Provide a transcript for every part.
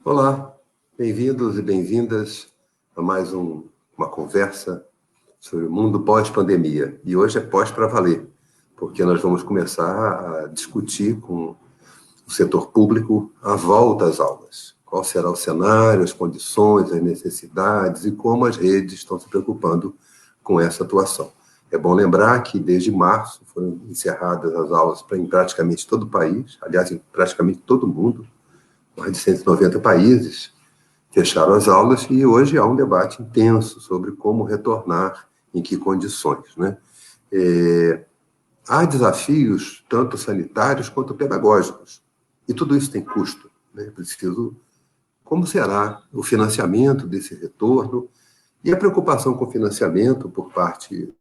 Olá, bem-vindos e bem-vindas a mais uma conversa sobre o mundo pós-pandemia. E hoje é pós para valer, porque nós vamos começar a discutir com o setor público a volta às aulas. Qual será o cenário, as condições, as necessidades e como as redes estão se preocupando com essa atuação. É bom lembrar que desde março foram encerradas as aulas em praticamente todo o país, aliás, em praticamente todo o mundo, mais de 190 países fecharam as aulas e hoje há um debate intenso sobre como retornar, em que condições, né? Há desafios tanto sanitários quanto pedagógicos e tudo isso tem custo, né? Preciso, como será o financiamento desse retorno e a preocupação com o financiamento por parte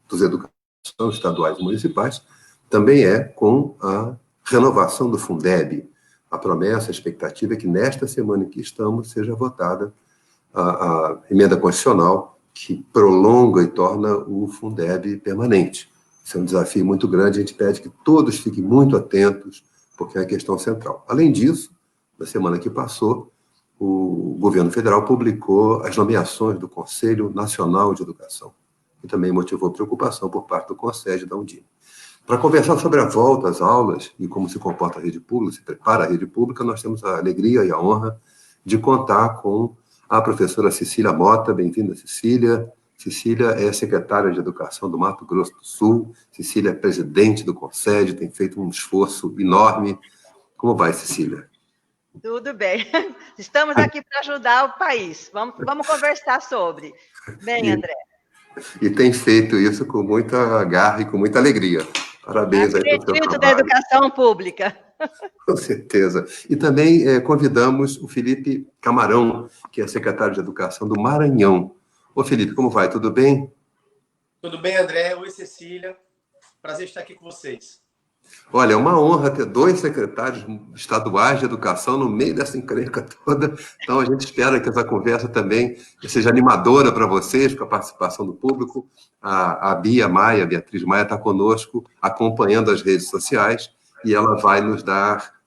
dos educadores estaduais e municipais também é com a renovação do Fundeb. A promessa, a expectativa é que nesta semana em que estamos seja votada a emenda constitucional que prolonga e torna o Fundeb permanente. Isso é um desafio muito grande, a gente pede que todos fiquem muito atentos, porque é a questão central. Além disso, na semana que passou, o governo federal publicou as nomeações do Conselho Nacional de Educação, que também motivou preocupação por parte do Conselho da Undime. Para conversar sobre a volta às aulas e como se comporta a rede pública, se prepara a rede pública, nós temos a alegria e a honra de contar com a professora Cecília Mota. Bem-vinda, Cecília. Cecília é secretária de Educação do Mato Grosso do Sul. Cecília é presidente do Conselho, tem feito um esforço enorme. Como vai, Cecília? Tudo bem. Estamos aqui para ajudar o país. Vamos conversar sobre. Bem, André. E tem feito isso com muita garra e com muita alegria. Parabéns aí pelo seu Acredito trabalho. da educação pública. Com certeza. E também convidamos o Felipe Camarão, que é secretário de Educação do Maranhão. Ô, Felipe, como vai? Tudo bem? Tudo bem, André? Oi, Cecília. Prazer estar aqui com vocês. Olha, é uma honra ter dois secretários estaduais de educação no meio dessa encrenca toda. Então, a gente espera que essa conversa também seja animadora para vocês, com a participação do público. A Beatriz Maia, está conosco, acompanhando as redes sociais, e ela vai nos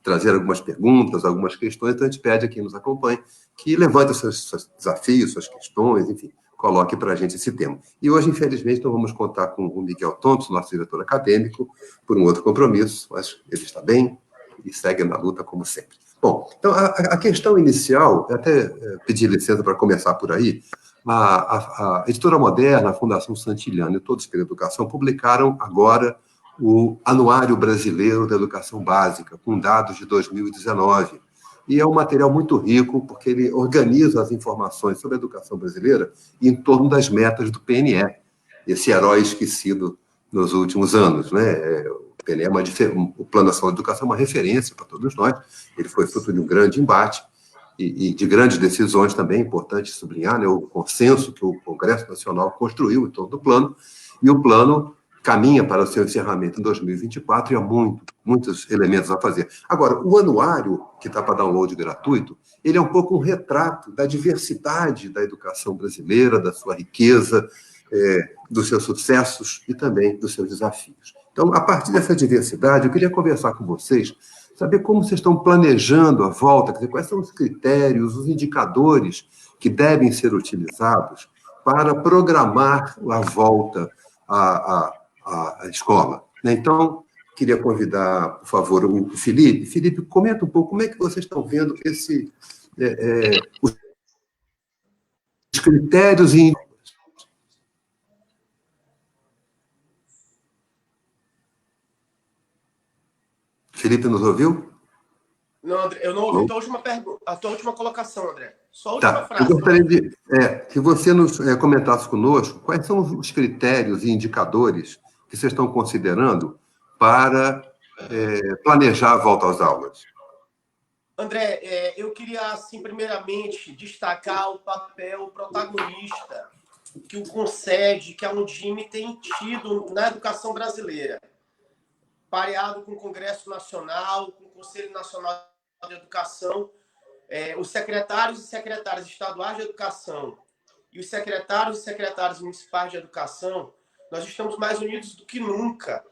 trazer algumas perguntas, algumas questões. Então, a gente pede a quem nos acompanhe que levante os seus desafios, suas questões, enfim, coloque para a gente esse tema. E hoje, infelizmente, não vamos contar com o Miguel Thompson, nosso diretor acadêmico, por um outro compromisso, mas ele está bem e segue na luta como sempre. Bom, então a questão inicial, eu até pedi licença para começar por aí, a Editora Moderna, a Fundação Santillana e Todos pela Educação publicaram agora o Anuário Brasileiro da Educação Básica, com dados de 2019. E é um material muito rico, porque ele organiza as informações sobre a educação brasileira em torno das metas do PNE, esse herói esquecido nos últimos anos, né? O PNE o Plano Nacional de Educação é uma referência para todos nós, ele foi fruto de um grande embate e de grandes decisões também, importante sublinhar, né? O consenso que o Congresso Nacional construiu em torno do plano, e o plano caminha para o seu encerramento em 2024 e há muitos elementos a fazer. Agora, o anuário, que está para download gratuito, ele é um pouco um retrato da diversidade da educação brasileira, da sua riqueza, dos seus sucessos e também dos seus desafios. Então, a partir dessa diversidade, eu queria conversar com vocês, saber como vocês estão planejando a volta, quer dizer, quais são os critérios, os indicadores que devem ser utilizados para programar a volta à escola. Então, queria convidar, por favor, o Felipe. Felipe, comenta um pouco como é que vocês estão vendo os critérios e... Felipe, nos ouviu? Não, André, eu não ouvi a tua última colocação, André. Só a última frase. Eu gostaria que você nos comentasse conosco quais são os critérios e indicadores que vocês estão considerando para planejar a volta às aulas. André, eu queria, assim, primeiramente, destacar o papel protagonista que o Concede, que a Undime tem tido na educação brasileira, pareado com o Congresso Nacional, com o Conselho Nacional de Educação, os secretários e secretárias estaduais de educação e os secretários e secretárias municipais de educação, nós estamos mais unidos do que nunca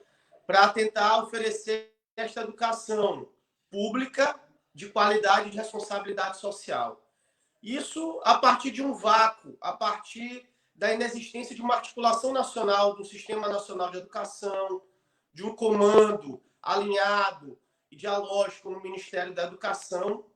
para tentar oferecer esta educação pública, de qualidade e de responsabilidade social. Isso a partir de um vácuo, a partir da inexistência de uma articulação nacional, do Sistema Nacional de Educação, de um comando alinhado e dialógico no Ministério da Educação,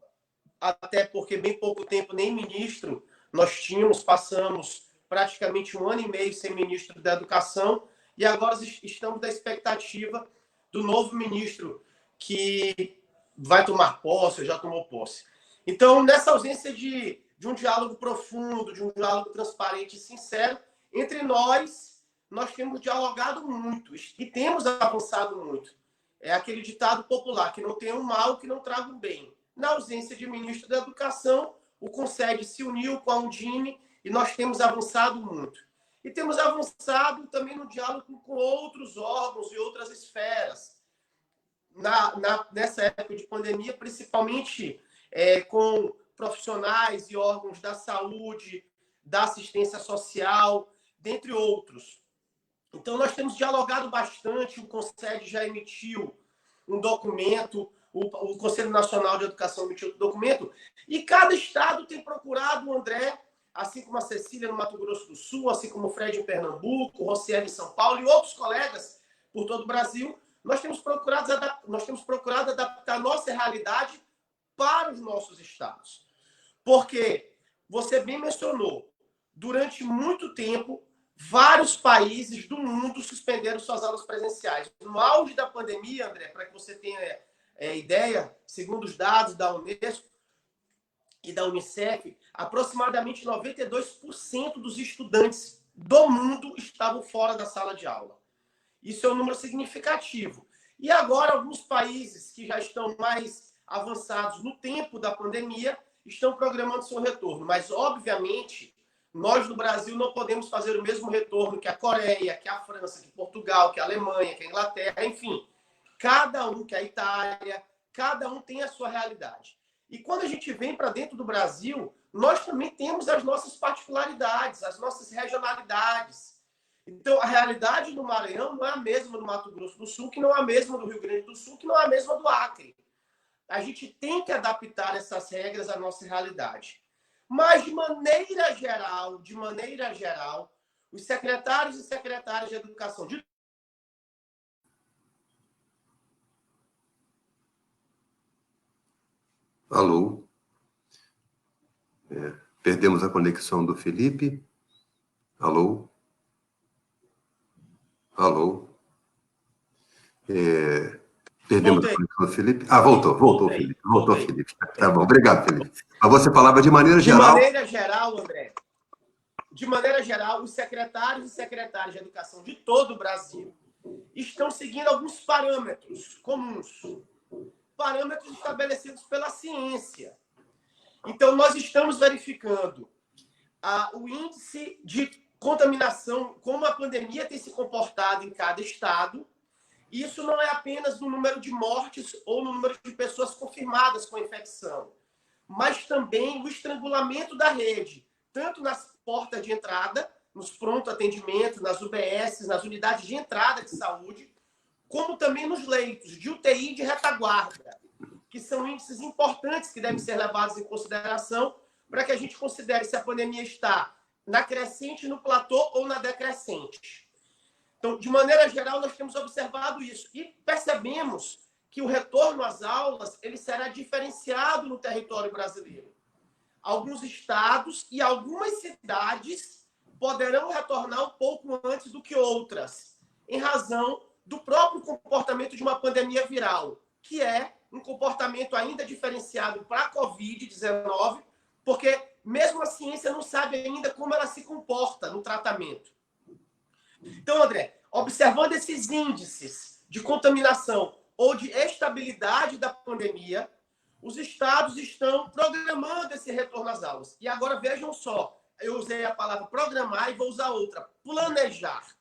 até porque bem pouco tempo nem ministro nós tínhamos, passamos praticamente 1 ano e meio sem ministro da Educação, e agora estamos na expectativa do novo ministro que vai tomar posse, ou já tomou posse. Então, nessa ausência de um diálogo profundo, de um diálogo transparente e sincero, entre nós temos dialogado muito e temos avançado muito. É aquele ditado popular, que não tem um mal que não traga um bem. Na ausência de ministro da Educação, o Concede se uniu com a Undime e nós temos avançado muito. E temos avançado também no diálogo com outros órgãos e outras esferas. Nessa época de pandemia, principalmente com profissionais e órgãos da saúde, da assistência social, dentre outros. Então, nós temos dialogado bastante, o Concede já emitiu um documento, o Conselho Nacional de Educação emitiu um documento, e cada estado tem procurado, o André, assim como a Cecília no Mato Grosso do Sul, assim como o Fred em Pernambuco, o Rocieli em São Paulo e outros colegas por todo o Brasil, nós temos procurado adaptar a nossa realidade para os nossos estados. Porque, você bem mencionou, durante muito tempo, vários países do mundo suspenderam suas aulas presenciais. No auge da pandemia, André, para que você tenha ideia, segundo os dados da Unesco e da Unicef, aproximadamente 92% dos estudantes do mundo estavam fora da sala de aula. Isso é um número significativo. E agora, alguns países que já estão mais avançados no tempo da pandemia estão programando seu retorno. Mas, obviamente, nós no Brasil não podemos fazer o mesmo retorno que a Coreia, que a França, que Portugal, que a Alemanha, que a Inglaterra, enfim. Cada um, que a Itália, cada um tem a sua realidade. E quando a gente vem para dentro do Brasil, nós também temos as nossas particularidades, as nossas regionalidades. Então, a realidade do Maranhão não é a mesma do Mato Grosso do Sul, que não é a mesma do Rio Grande do Sul, que não é a mesma do Acre. A gente tem que adaptar essas regras à nossa realidade. Mas, de maneira geral, os secretários e secretárias de educação de... Alô? Perdemos a conexão do Felipe. Alô? Alô? Perdemos a conexão do Felipe. Ah, voltou, Felipe. Voltou, Felipe. Tá bom, obrigado, Felipe. Mas você falava de maneira geral... De maneira geral, André, de maneira geral, os secretários e secretárias de educação de todo o Brasil estão seguindo alguns parâmetros comuns. Parâmetros estabelecidos pela ciência. Então, nós estamos verificando o índice de contaminação, como a pandemia tem se comportado em cada estado. Isso não é apenas no número de mortes ou no número de pessoas confirmadas com a infecção, mas também o estrangulamento da rede, tanto nas portas de entrada, nos pronto atendimentos, nas UBS, nas unidades de entrada de saúde, como também nos leitos de UTI e de retaguarda, que são índices importantes que devem ser levados em consideração para que a gente considere se a pandemia está na crescente, no platô ou na decrescente. Então, de maneira geral, nós temos observado isso e percebemos que o retorno às aulas ele será diferenciado no território brasileiro. Alguns estados e algumas cidades poderão retornar um pouco antes do que outras, em razão do próprio comportamento de uma pandemia viral, que é um comportamento ainda diferenciado para a Covid-19, porque mesmo a ciência não sabe ainda como ela se comporta no tratamento. Então, André, observando esses índices de contaminação ou de estabilidade da pandemia, os estados estão programando esse retorno às aulas. E agora vejam só, eu usei a palavra programar e vou usar outra, planejar.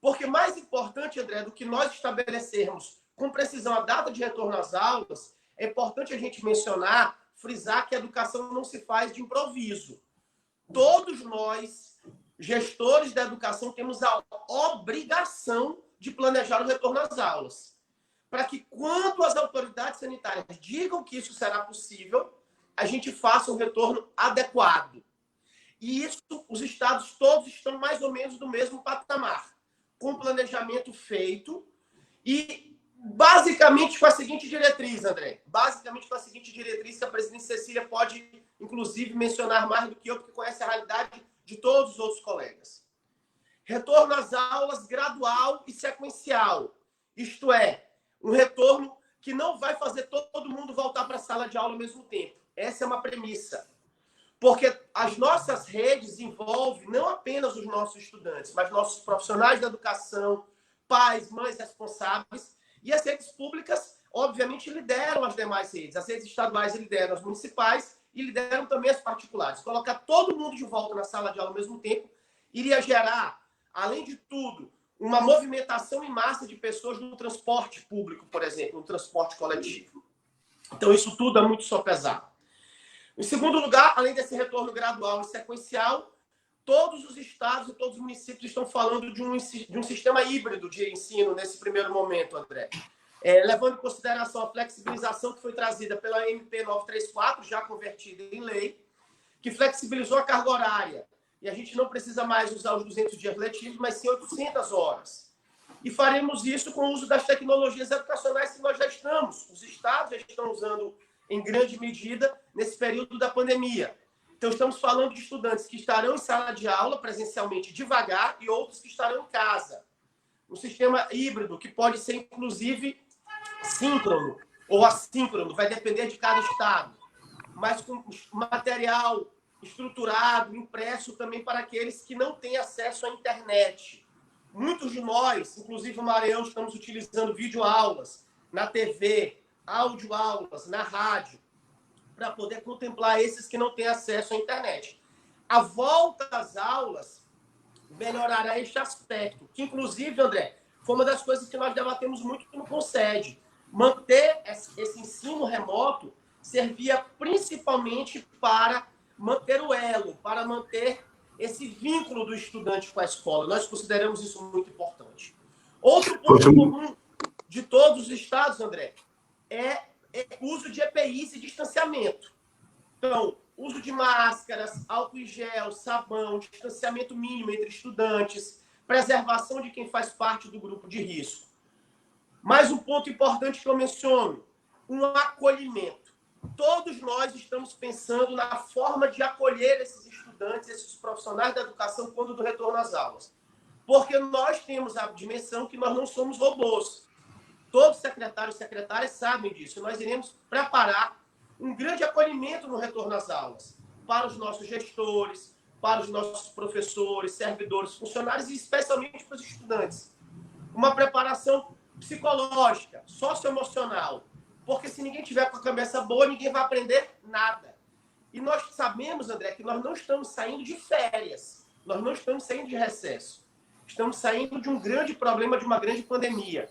Porque mais importante, André, do que nós estabelecermos com precisão a data de retorno às aulas, é importante a gente mencionar, frisar que a educação não se faz de improviso. Todos nós, gestores da educação, temos a obrigação de planejar o retorno às aulas. para que quando as autoridades sanitárias digam que isso será possível, a gente faça um retorno adequado. E isso, os estados todos estão mais ou menos no mesmo patamar, com planejamento feito e basicamente com a seguinte diretriz, André. Basicamente com a seguinte diretriz que a presidente Cecília pode, inclusive, mencionar mais do que eu, porque conhece a realidade de todos os outros colegas. Retorno às aulas gradual e sequencial. Isto é, um retorno que não vai fazer todo mundo voltar para a sala de aula ao mesmo tempo. Essa é uma premissa. Porque as nossas redes envolvem não apenas os nossos estudantes, mas nossos profissionais da educação, pais, mães responsáveis. E as redes públicas, obviamente, lideram as demais redes. As redes estaduais lideram as municipais e lideram também as particulares. Colocar todo mundo de volta na sala de aula ao mesmo tempo iria gerar, além de tudo, uma movimentação em massa de pessoas no transporte público, por exemplo, no transporte coletivo. Então, isso tudo é muito sopesado. Em segundo lugar, além desse retorno gradual e sequencial, todos os estados e todos os municípios estão falando de um sistema híbrido de ensino nesse primeiro momento, André. Levando em consideração a flexibilização que foi trazida pela MP 934, já convertida em lei, que flexibilizou a carga horária. E a gente não precisa mais usar os 200 dias letivos, mas sim 800 horas. E faremos isso com o uso das tecnologias educacionais que nós já estamos. Os estados já estão usando em grande medida nesse período da pandemia. Então, estamos falando de estudantes que estarão em sala de aula presencialmente devagar e outros que estarão em casa. Um sistema híbrido que pode ser, inclusive, síncrono ou assíncrono, vai depender de cada estado, mas com material estruturado, impresso também para aqueles que não têm acesso à internet. Muitos de nós, inclusive o Maranhão, estamos utilizando videoaulas na TV, audioaulas, na rádio, para poder contemplar esses que não têm acesso à internet. A volta às aulas melhorará este aspecto, que, inclusive, André, foi uma das coisas que nós debatemos muito no Concede. Manter esse ensino remoto servia principalmente para manter o elo, para manter esse vínculo do estudante com a escola. Nós consideramos isso muito importante. Outro ponto comum de todos os estados, André, é uso de EPIs e distanciamento. Então, uso de máscaras, álcool em gel, sabão, distanciamento mínimo entre estudantes, preservação de quem faz parte do grupo de risco. Mais um ponto importante que eu menciono, um acolhimento. Todos nós estamos pensando na forma de acolher esses estudantes, esses profissionais da educação quando do retorno às aulas. Porque nós temos a dimensão que nós não somos robôs. Todos os secretários e secretárias sabem disso. Nós iremos preparar um grande acolhimento no retorno às aulas para os nossos gestores, para os nossos professores, servidores, funcionários e especialmente para os estudantes. Uma preparação psicológica, socioemocional, porque se ninguém tiver com a cabeça boa, ninguém vai aprender nada. E nós sabemos, André, que nós não estamos saindo de férias, nós não estamos saindo de recesso. Estamos saindo de um grande problema, de uma grande pandemia.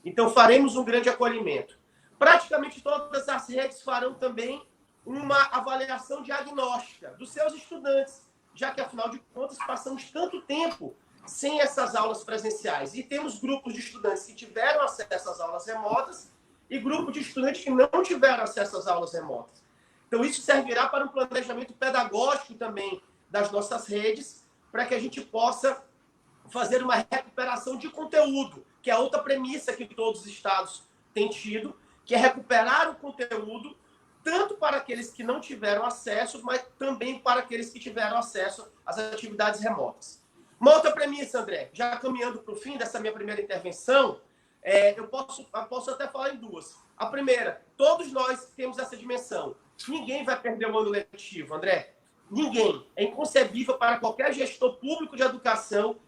Então, faremos um grande acolhimento. Praticamente todas as redes farão também uma avaliação diagnóstica dos seus estudantes, já que, afinal de contas, passamos tanto tempo sem essas aulas presenciais. E temos grupos de estudantes que tiveram acesso às aulas remotas e grupo de estudantes que não tiveram acesso às aulas remotas. Então, isso servirá para um planejamento pedagógico também das nossas redes, para que a gente possa fazer uma recuperação de conteúdo, que é outra premissa que todos os estados têm tido, que é recuperar o conteúdo tanto para aqueles que não tiveram acesso, mas também para aqueles que tiveram acesso às atividades remotas. Uma outra premissa, André, já caminhando para o fim dessa minha primeira intervenção, eu posso até falar em duas. A primeira, todos nós temos essa dimensão. Ninguém vai perder o ano letivo, André. Ninguém. É inconcebível para qualquer gestor público de educação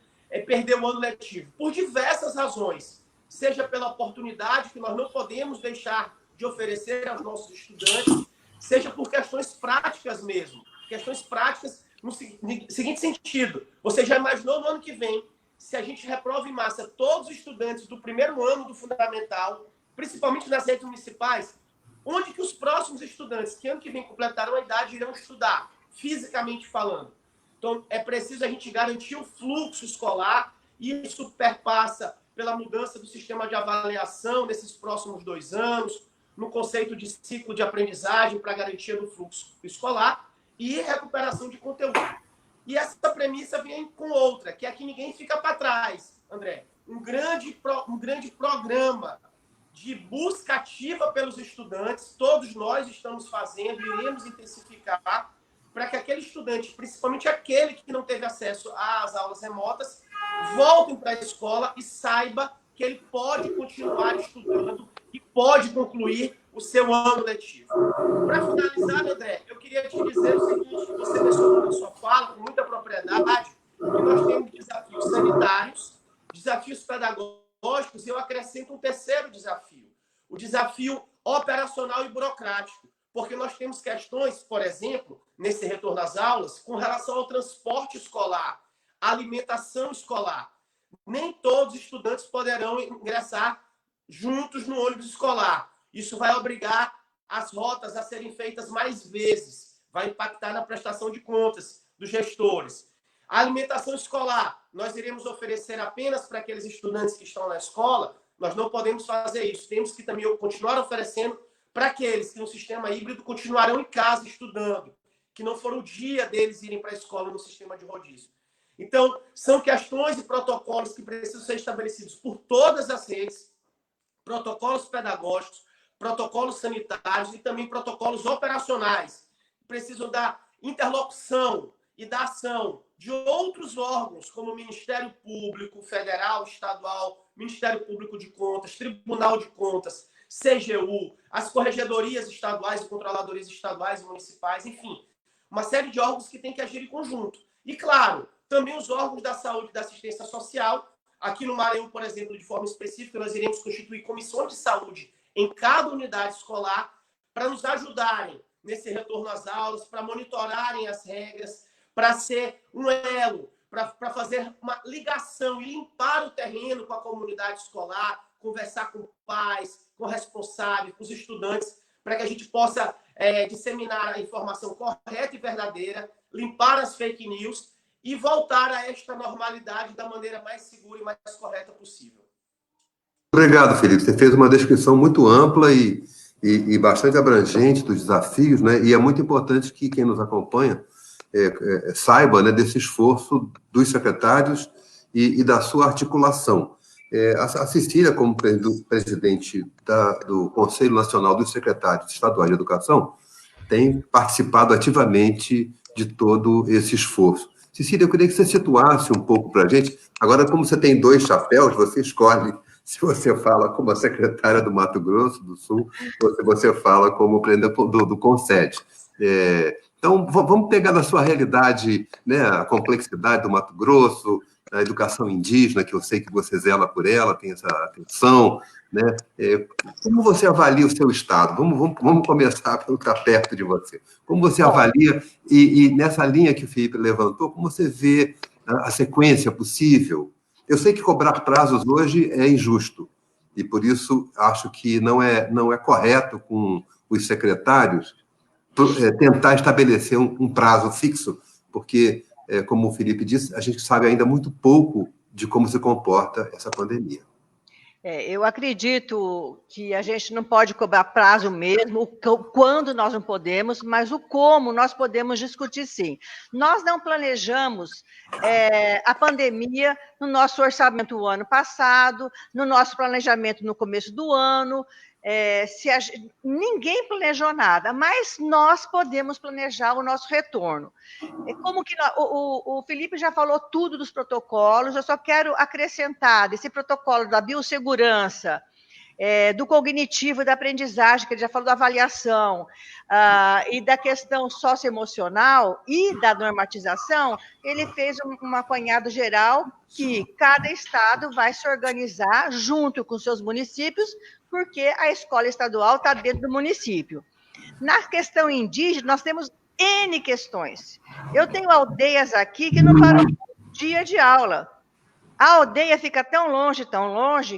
perder o ano letivo, por diversas razões. Seja pela oportunidade que nós não podemos deixar de oferecer aos nossos estudantes, seja por questões práticas mesmo. Questões práticas no seguinte sentido. Você já imaginou no ano que vem, se a gente reprova em massa todos os estudantes do primeiro ano do fundamental, principalmente nas redes municipais, onde que os próximos estudantes, que ano que vem completaram a idade, irão estudar, fisicamente falando? Então, é preciso a gente garantir o fluxo escolar, e isso perpassa pela mudança do sistema de avaliação nesses próximos 2 anos, no conceito de ciclo de aprendizagem para garantia do fluxo escolar e recuperação de conteúdo. E essa premissa vem com outra, que é que ninguém fica para trás, André. Um grande programa de busca ativa pelos estudantes, todos nós estamos fazendo, iremos intensificar, para que aquele estudante, principalmente aquele que não teve acesso às aulas remotas, voltem para a escola e saiba que ele pode continuar estudando e pode concluir o seu ano letivo. Para finalizar, André, eu queria te dizer o seguinte, você mencionou na sua fala, com muita propriedade, que nós temos desafios sanitários, desafios pedagógicos, e eu acrescento um terceiro desafio, o desafio operacional e burocrático, porque nós temos questões, por exemplo, nesse retorno às aulas, com relação ao transporte escolar, alimentação escolar. Nem todos os estudantes poderão ingressar juntos no ônibus escolar. Isso vai obrigar as rotas a serem feitas mais vezes, vai impactar na prestação de contas dos gestores. A alimentação escolar, nós iremos oferecer apenas para aqueles estudantes que estão na escola, nós não podemos fazer isso. Temos que também continuar oferecendo para aqueles que no sistema híbrido continuarão em casa estudando, que não for o dia deles irem para a escola no sistema de rodízio. Então, são questões e protocolos que precisam ser estabelecidos por todas as redes, protocolos pedagógicos, protocolos sanitários e também protocolos operacionais. Precisam da interlocução e da ação de outros órgãos, como o Ministério Público Federal, Estadual, Ministério Público de Contas, Tribunal de Contas, CGU, as corregedorias estaduais e controladorias estaduais e municipais, enfim, uma série de órgãos que têm que agir em conjunto. E, claro, também os órgãos da saúde e da assistência social. Aqui no Maranhão, por exemplo, de forma específica, nós iremos constituir comissões de saúde em cada unidade escolar para nos ajudarem nesse retorno às aulas, para monitorarem as regras, para ser um elo, para fazer uma ligação e limpar o terreno com a comunidade escolar, conversar com pais, com responsáveis, com os estudantes, para que a gente possa disseminar a informação correta e verdadeira, limpar as fake news e voltar a esta normalidade da maneira mais segura e mais correta possível. Obrigado, Felipe. Você fez uma descrição muito ampla e bastante abrangente dos desafios, né? E é muito importante que quem nos acompanha saiba, né, desse esforço dos secretários e da sua articulação. A Cecília, como presidente do Conselho Nacional dos Secretários Estaduais de Educação, tem participado ativamente de todo esse esforço. Cecília, eu queria que você situasse um pouco para a gente. Agora, como você tem 2 chapéus, você escolhe se você fala como a secretária do Mato Grosso do Sul ou se você fala como presidente do CONSED. Então, vamos pegar na sua realidade, né, a complexidade do Mato Grosso, a educação indígena, que eu sei que você zela por ela, tem essa atenção, né? Como você avalia o seu estado? Vamos começar pelo que está perto de você. Como você avalia, e nessa linha que o Felipe levantou, como você vê a sequência possível? Eu sei que cobrar prazos hoje é injusto, e por isso acho que não é correto com os secretários tentar estabelecer um prazo fixo, porque, como o Felipe disse, a gente sabe ainda muito pouco de como se comporta essa pandemia. Eu acredito que a gente não pode cobrar prazo mesmo, quando nós não podemos, mas o como nós podemos discutir sim. Nós não planejamos a pandemia no nosso orçamento do ano passado, no nosso planejamento no começo do ano, ninguém planejou nada, mas nós podemos planejar o nosso retorno. Como que o Felipe já falou tudo dos protocolos, eu só quero acrescentar desse protocolo da biossegurança, do cognitivo e da aprendizagem, que ele já falou da avaliação, e da questão socioemocional e da normatização, ele fez um apanhado geral que cada estado vai se organizar junto com seus municípios, porque a escola estadual está dentro do município. Na questão indígena, nós temos N questões. Eu tenho aldeias aqui que não param um dia de aula. A aldeia fica tão longe,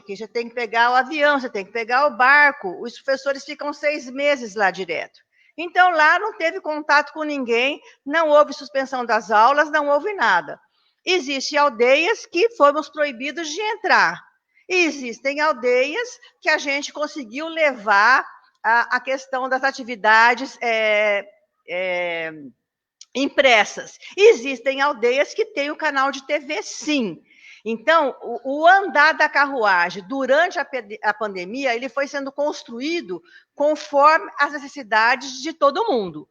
que você tem que pegar o avião, você tem que pegar o barco. Os professores ficam 6 meses lá direto. Então, lá não teve contato com ninguém, não houve suspensão das aulas, não houve nada. Existem aldeias que fomos proibidos de entrar. E existem aldeias que a gente conseguiu levar a questão das atividades impressas. Existem aldeias que têm o canal de TV, sim. Então, o andar da carruagem durante a pandemia, ele foi sendo construído conforme as necessidades de todo mundo.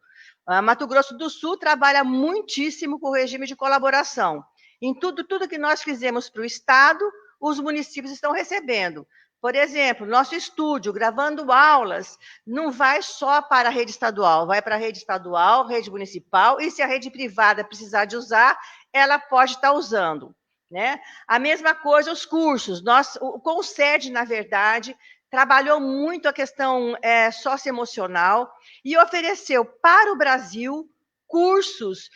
Mato Grosso do Sul trabalha muitíssimo com o regime de colaboração. Em tudo que nós fizemos para o Estado, os municípios estão recebendo. Por exemplo, nosso estúdio, gravando aulas, não vai só para a rede estadual, vai para a rede estadual, rede municipal, e se a rede privada precisar de usar, ela pode estar usando, né? A mesma coisa os cursos. O Concede, na verdade, trabalhou muito a questão socioemocional e ofereceu para o Brasil cursos,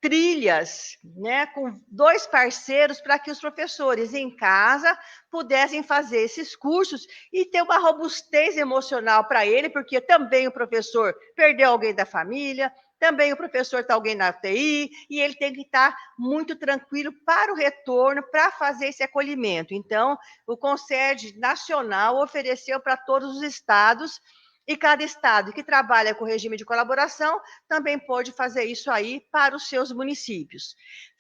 trilhas, né, com 2 parceiros para que os professores em casa pudessem fazer esses cursos e ter uma robustez emocional para ele, porque também o professor perdeu alguém da família, também o professor está alguém na UTI, e ele tem que estar muito tranquilo para o retorno, para fazer esse acolhimento. Então, o Concede Nacional ofereceu para todos os estados, e cada estado que trabalha com regime de colaboração também pode fazer isso aí para os seus municípios.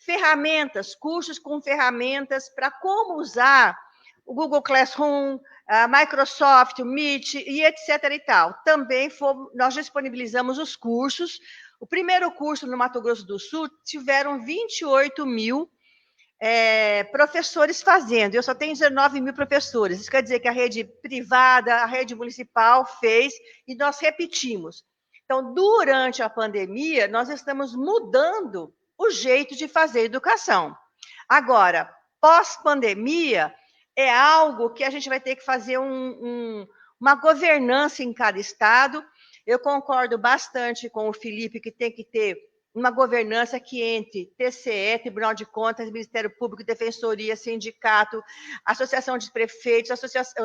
Ferramentas, cursos com ferramentas para como usar o Google Classroom, a Microsoft, o Meet e etc. e tal. Também nós disponibilizamos os cursos. O primeiro curso no Mato Grosso do Sul tiveram 28 mil professores fazendo, eu só tenho 19 mil professores, isso quer dizer que a rede privada, a rede municipal fez, e nós repetimos. Então, durante a pandemia, nós estamos mudando o jeito de fazer educação. Agora, pós-pandemia, é algo que a gente vai ter que fazer uma governança em cada estado. Eu concordo bastante com o Felipe que tem que ter uma governança que entre TCE, Tribunal de Contas, Ministério Público, Defensoria, Sindicato, Associação de Prefeitos,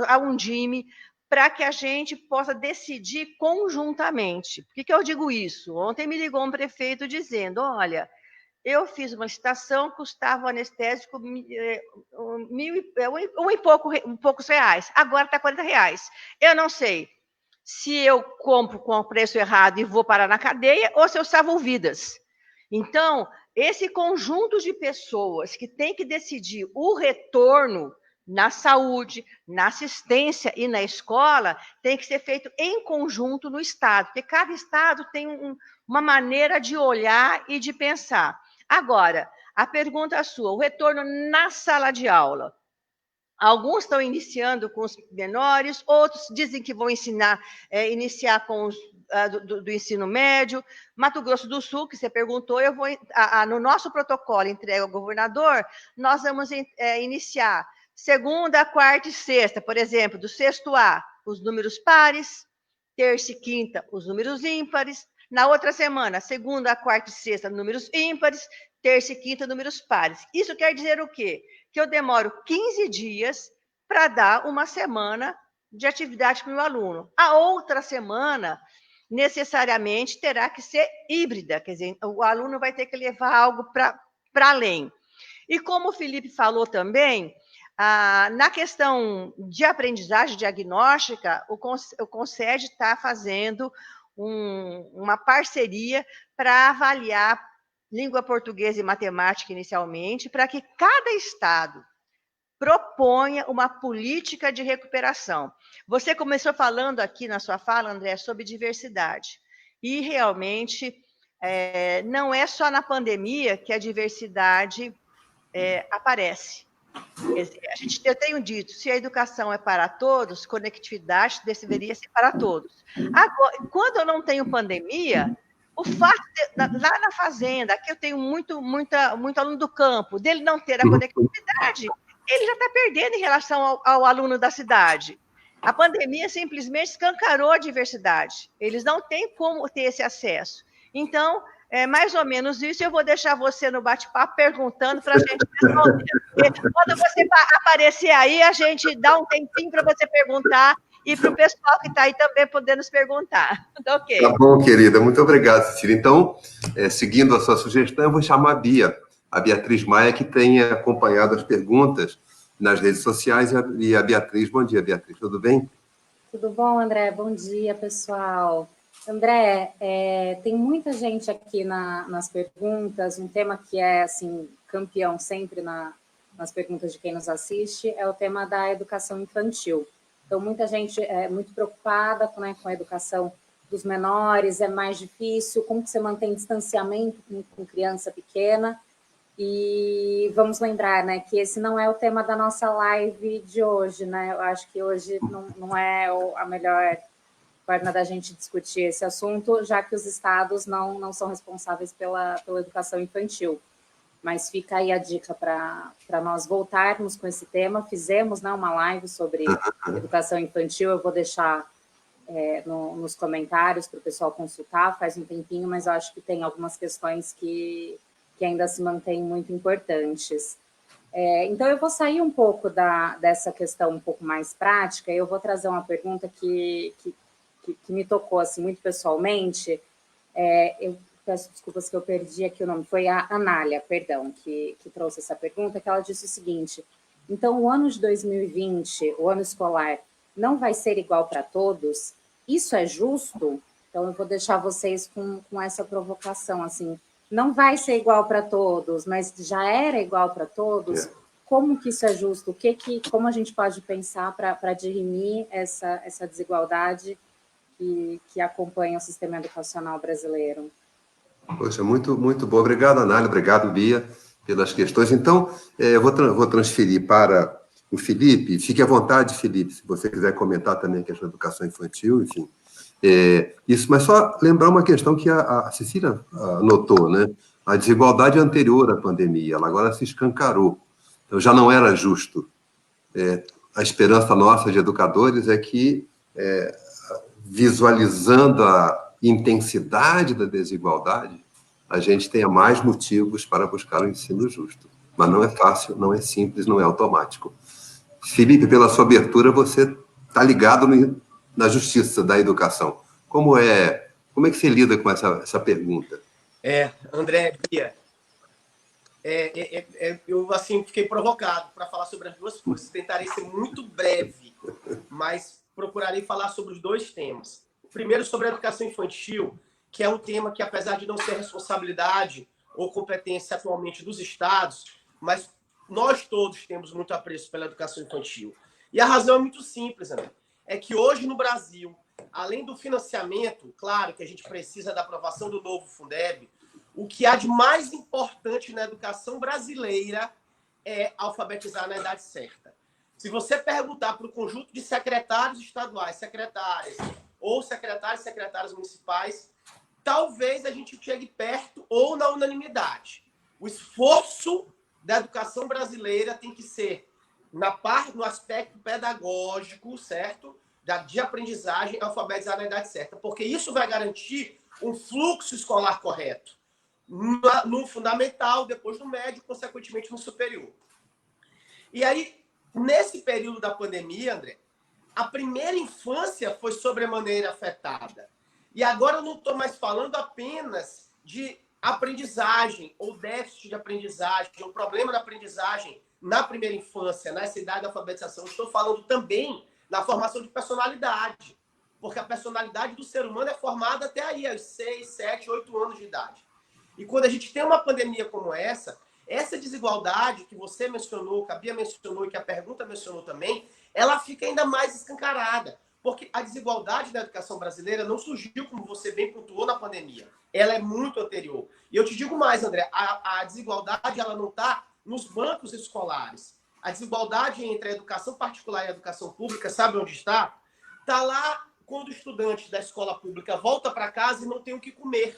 a Undime, para que a gente possa decidir conjuntamente. Por que eu digo isso? Ontem me ligou um prefeito dizendo, olha, eu fiz uma licitação, custava o anestésico poucos reais, agora está R$40. Eu não sei se eu compro com o preço errado e vou parar na cadeia, ou se eu salvo vidas. Então, esse conjunto de pessoas que tem que decidir o retorno na saúde, na assistência e na escola, tem que ser feito em conjunto no Estado, porque cada Estado tem uma maneira de olhar e de pensar. Agora, a pergunta é sua, o retorno na sala de aula. Alguns estão iniciando com os menores, outros dizem que vão iniciar com os do ensino médio. Mato Grosso do Sul, que você perguntou, no nosso protocolo entregue ao governador, nós vamos iniciar segunda, quarta e sexta, por exemplo, do sexto A, os números pares, terça e quinta, os números ímpares, na outra semana, segunda, quarta e sexta, números ímpares, terça e quinta, números pares. Isso quer dizer o quê? Que eu demoro 15 dias para dar uma semana de atividade para o meu aluno. A outra semana, necessariamente, terá que ser híbrida, quer dizer, o aluno vai ter que levar algo para além. E como o Felipe falou também, na questão de aprendizagem diagnóstica, o Concede está fazendo uma parceria para avaliar língua portuguesa e matemática inicialmente, para que cada estado proponha uma política de recuperação. Você começou falando aqui na sua fala, André, sobre diversidade. E realmente não é só na pandemia que a diversidade aparece. Eu tenho dito, se a educação é para todos, conectividade deveria ser para todos. Agora, quando eu não tenho pandemia, o fato lá na fazenda, aqui eu tenho muito aluno do campo, dele não ter a conectividade, ele já está perdendo em relação ao aluno da cidade. A pandemia simplesmente escancarou a diversidade. Eles não têm como ter esse acesso. Então, é mais ou menos isso. Eu vou deixar você no bate-papo perguntando para a gente responder. Quando você aparecer aí, a gente dá um tempinho para você perguntar e para o pessoal que está aí também poder nos perguntar. Tá ok. Tá bom, querida. Muito obrigado, Cecília. Então, seguindo a sua sugestão, eu vou chamar a Beatriz Maia, que tem acompanhado as perguntas nas redes sociais. E a Beatriz, bom dia, Beatriz, tudo bem? Tudo bom, André? Bom dia, pessoal. André, tem muita gente aqui nas perguntas, um tema que é, assim, campeão sempre nas perguntas de quem nos assiste, é o tema da educação infantil. Então, muita gente é muito preocupada, né, com a educação dos menores, é mais difícil, como que você mantém distanciamento com criança pequena? E vamos lembrar, né, que esse não é o tema da nossa live de hoje, né? Eu acho que hoje não é a melhor forma da gente discutir esse assunto, já que os estados não são responsáveis pela educação infantil. Mas fica aí a dica para nós voltarmos com esse tema. Fizemos, né, uma live sobre educação infantil, eu vou deixar nos comentários para o pessoal consultar, faz um tempinho, mas eu acho que tem algumas questões que ainda se mantêm muito importantes. Então, eu vou sair um pouco dessa questão um pouco mais prática, e eu vou trazer uma pergunta que me tocou assim, muito pessoalmente. Eu peço desculpas que eu perdi aqui o nome, foi a Anália, perdão, que trouxe essa pergunta, que ela disse o seguinte: então, o ano de 2020, o ano escolar, não vai ser igual para todos? Isso é justo? Então, eu vou deixar vocês com essa provocação, assim, não vai ser igual para todos, mas já era igual para todos? Como que isso é justo? Como a gente pode pensar para dirimir essa desigualdade que acompanha o sistema educacional brasileiro? Poxa, muito, muito bom. Obrigado, Anália. Obrigado, Bia, pelas questões. Então, eu vou transferir para o Felipe. Fique à vontade, Felipe, se você quiser comentar também a questão da educação infantil, enfim. Isso, mas só lembrar uma questão que a Cecília notou, né? A desigualdade anterior à pandemia, ela agora se escancarou. Então, já não era justo. A esperança nossa de educadores é que, visualizando a intensidade da desigualdade, a gente tenha mais motivos para buscar o ensino justo. Mas não é fácil, não é simples, não é automático. Felipe, pela sua abertura, você está ligado na justiça da educação. Como é que você lida com essa pergunta? André, Bia, eu assim fiquei provocado para falar sobre as duas coisas. Tentarei ser muito breve, mas procurarei falar sobre os dois temas. Primeiro, sobre a educação infantil, que é um tema que, apesar de não ser responsabilidade ou competência atualmente dos estados, mas nós todos temos muito apreço pela educação infantil. E a razão é muito simples, André. É que hoje no Brasil, além do financiamento, claro que a gente precisa da aprovação do novo Fundeb, o que há de mais importante na educação brasileira é alfabetizar na idade certa. Se você perguntar para o conjunto de secretários estaduais, secretárias, ou secretários e secretárias municipais, talvez a gente chegue perto ou na unanimidade. O esforço da educação brasileira tem que ser no aspecto pedagógico, certo? De aprendizagem, alfabetizar na idade certa, porque isso vai garantir um fluxo escolar correto no fundamental, depois no médio, consequentemente no superior. E aí, nesse período da pandemia, André, a primeira infância foi sobremaneira afetada. E agora eu não estou mais falando apenas de aprendizagem, ou déficit de aprendizagem, ou problema da aprendizagem na primeira infância, nessa idade da alfabetização. Estou falando também na formação de personalidade, porque a personalidade do ser humano é formada até aí, aos 6, 7, 8 anos de idade. E quando a gente tem uma pandemia como essa desigualdade que você mencionou, que a Bia mencionou e que a pergunta mencionou também, ela fica ainda mais escancarada. Porque a desigualdade da educação brasileira não surgiu, como você bem pontuou, na pandemia. Ela é muito anterior. E eu te digo mais, André, a desigualdade ela não está nos bancos escolares. A desigualdade entre a educação particular e a educação pública, sabe onde está? Está lá quando o estudante da escola pública volta para casa e não tem o que comer.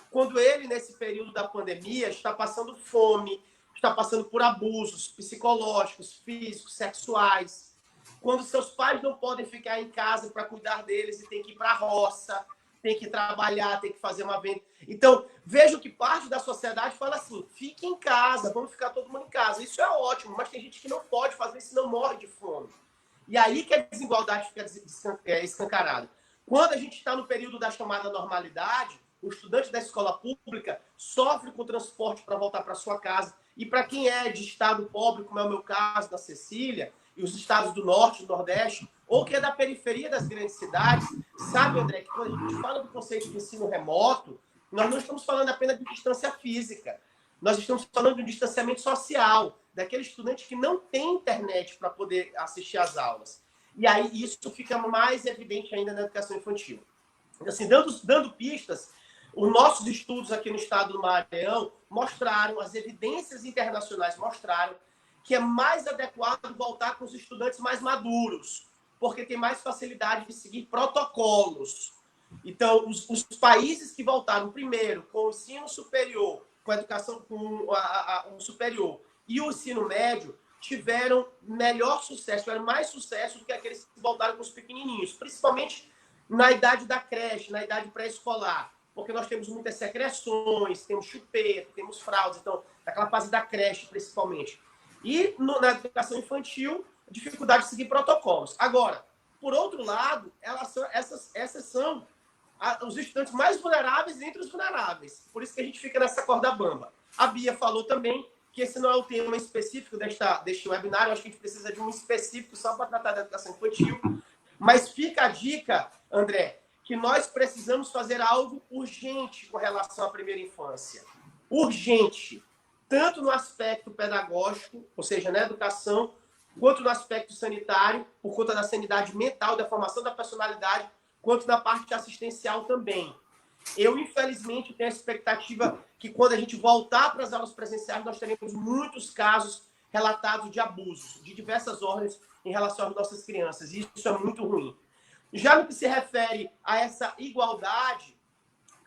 Quando ele, nesse período da pandemia, está passando fome, está passando por abusos psicológicos, físicos, sexuais. Quando seus pais não podem ficar em casa para cuidar deles e tem que ir para a roça, tem que trabalhar, tem que fazer uma venda. Então, vejo que parte da sociedade fala assim, fique em casa, vamos ficar todo mundo em casa. Isso é ótimo, mas tem gente que não pode fazer isso, não morre de fome. E aí que a desigualdade fica escancarada. Quando a gente está no período da chamada normalidade, o estudante da escola pública sofre com o transporte para voltar para sua casa E para quem é de estado pobre, como é o meu caso, da Cecília, e os estados do Norte, do Nordeste, ou que é da periferia das grandes cidades, sabe, André, que quando a gente fala do conceito de ensino remoto, nós não estamos falando apenas de distância física, nós estamos falando de um distanciamento social, daquele estudante que não tem internet para poder assistir às aulas. E aí isso fica mais evidente ainda na educação infantil. Assim, dando pistas, os nossos estudos aqui no estado do Maranhão mostraram, as evidências internacionais mostraram que é mais adequado voltar com os estudantes mais maduros, porque tem mais facilidade de seguir protocolos. Então, os países que voltaram primeiro com o ensino superior, com a educação com o superior e o ensino médio, tiveram melhor sucesso, tiveram mais sucesso do que aqueles que voltaram com os pequenininhos, principalmente na idade da creche, na idade pré-escolar, porque nós temos muitas secreções, temos chupeta, temos fraldas, então, naquela fase da creche, principalmente. E na educação infantil, dificuldade de seguir protocolos. Agora, por outro lado, essas são os estudantes mais vulneráveis entre os vulneráveis. Por isso que a gente fica nessa corda bamba. A Bia falou também que esse não é o tema específico deste webinar, eu acho que a gente precisa de um específico só para tratar da educação infantil. Mas fica a dica, André, que nós precisamos fazer algo urgente com relação à primeira infância. Urgente. Tanto no aspecto pedagógico, ou seja, na educação, quanto no aspecto sanitário, por conta da sanidade mental, da formação da personalidade, quanto na parte assistencial também. Eu, infelizmente, tenho a expectativa que quando a gente voltar para as aulas presenciais, nós teremos muitos casos relatados de abusos, de diversas ordens em relação às nossas crianças. E isso é muito ruim. Já no que se refere a essa igualdade,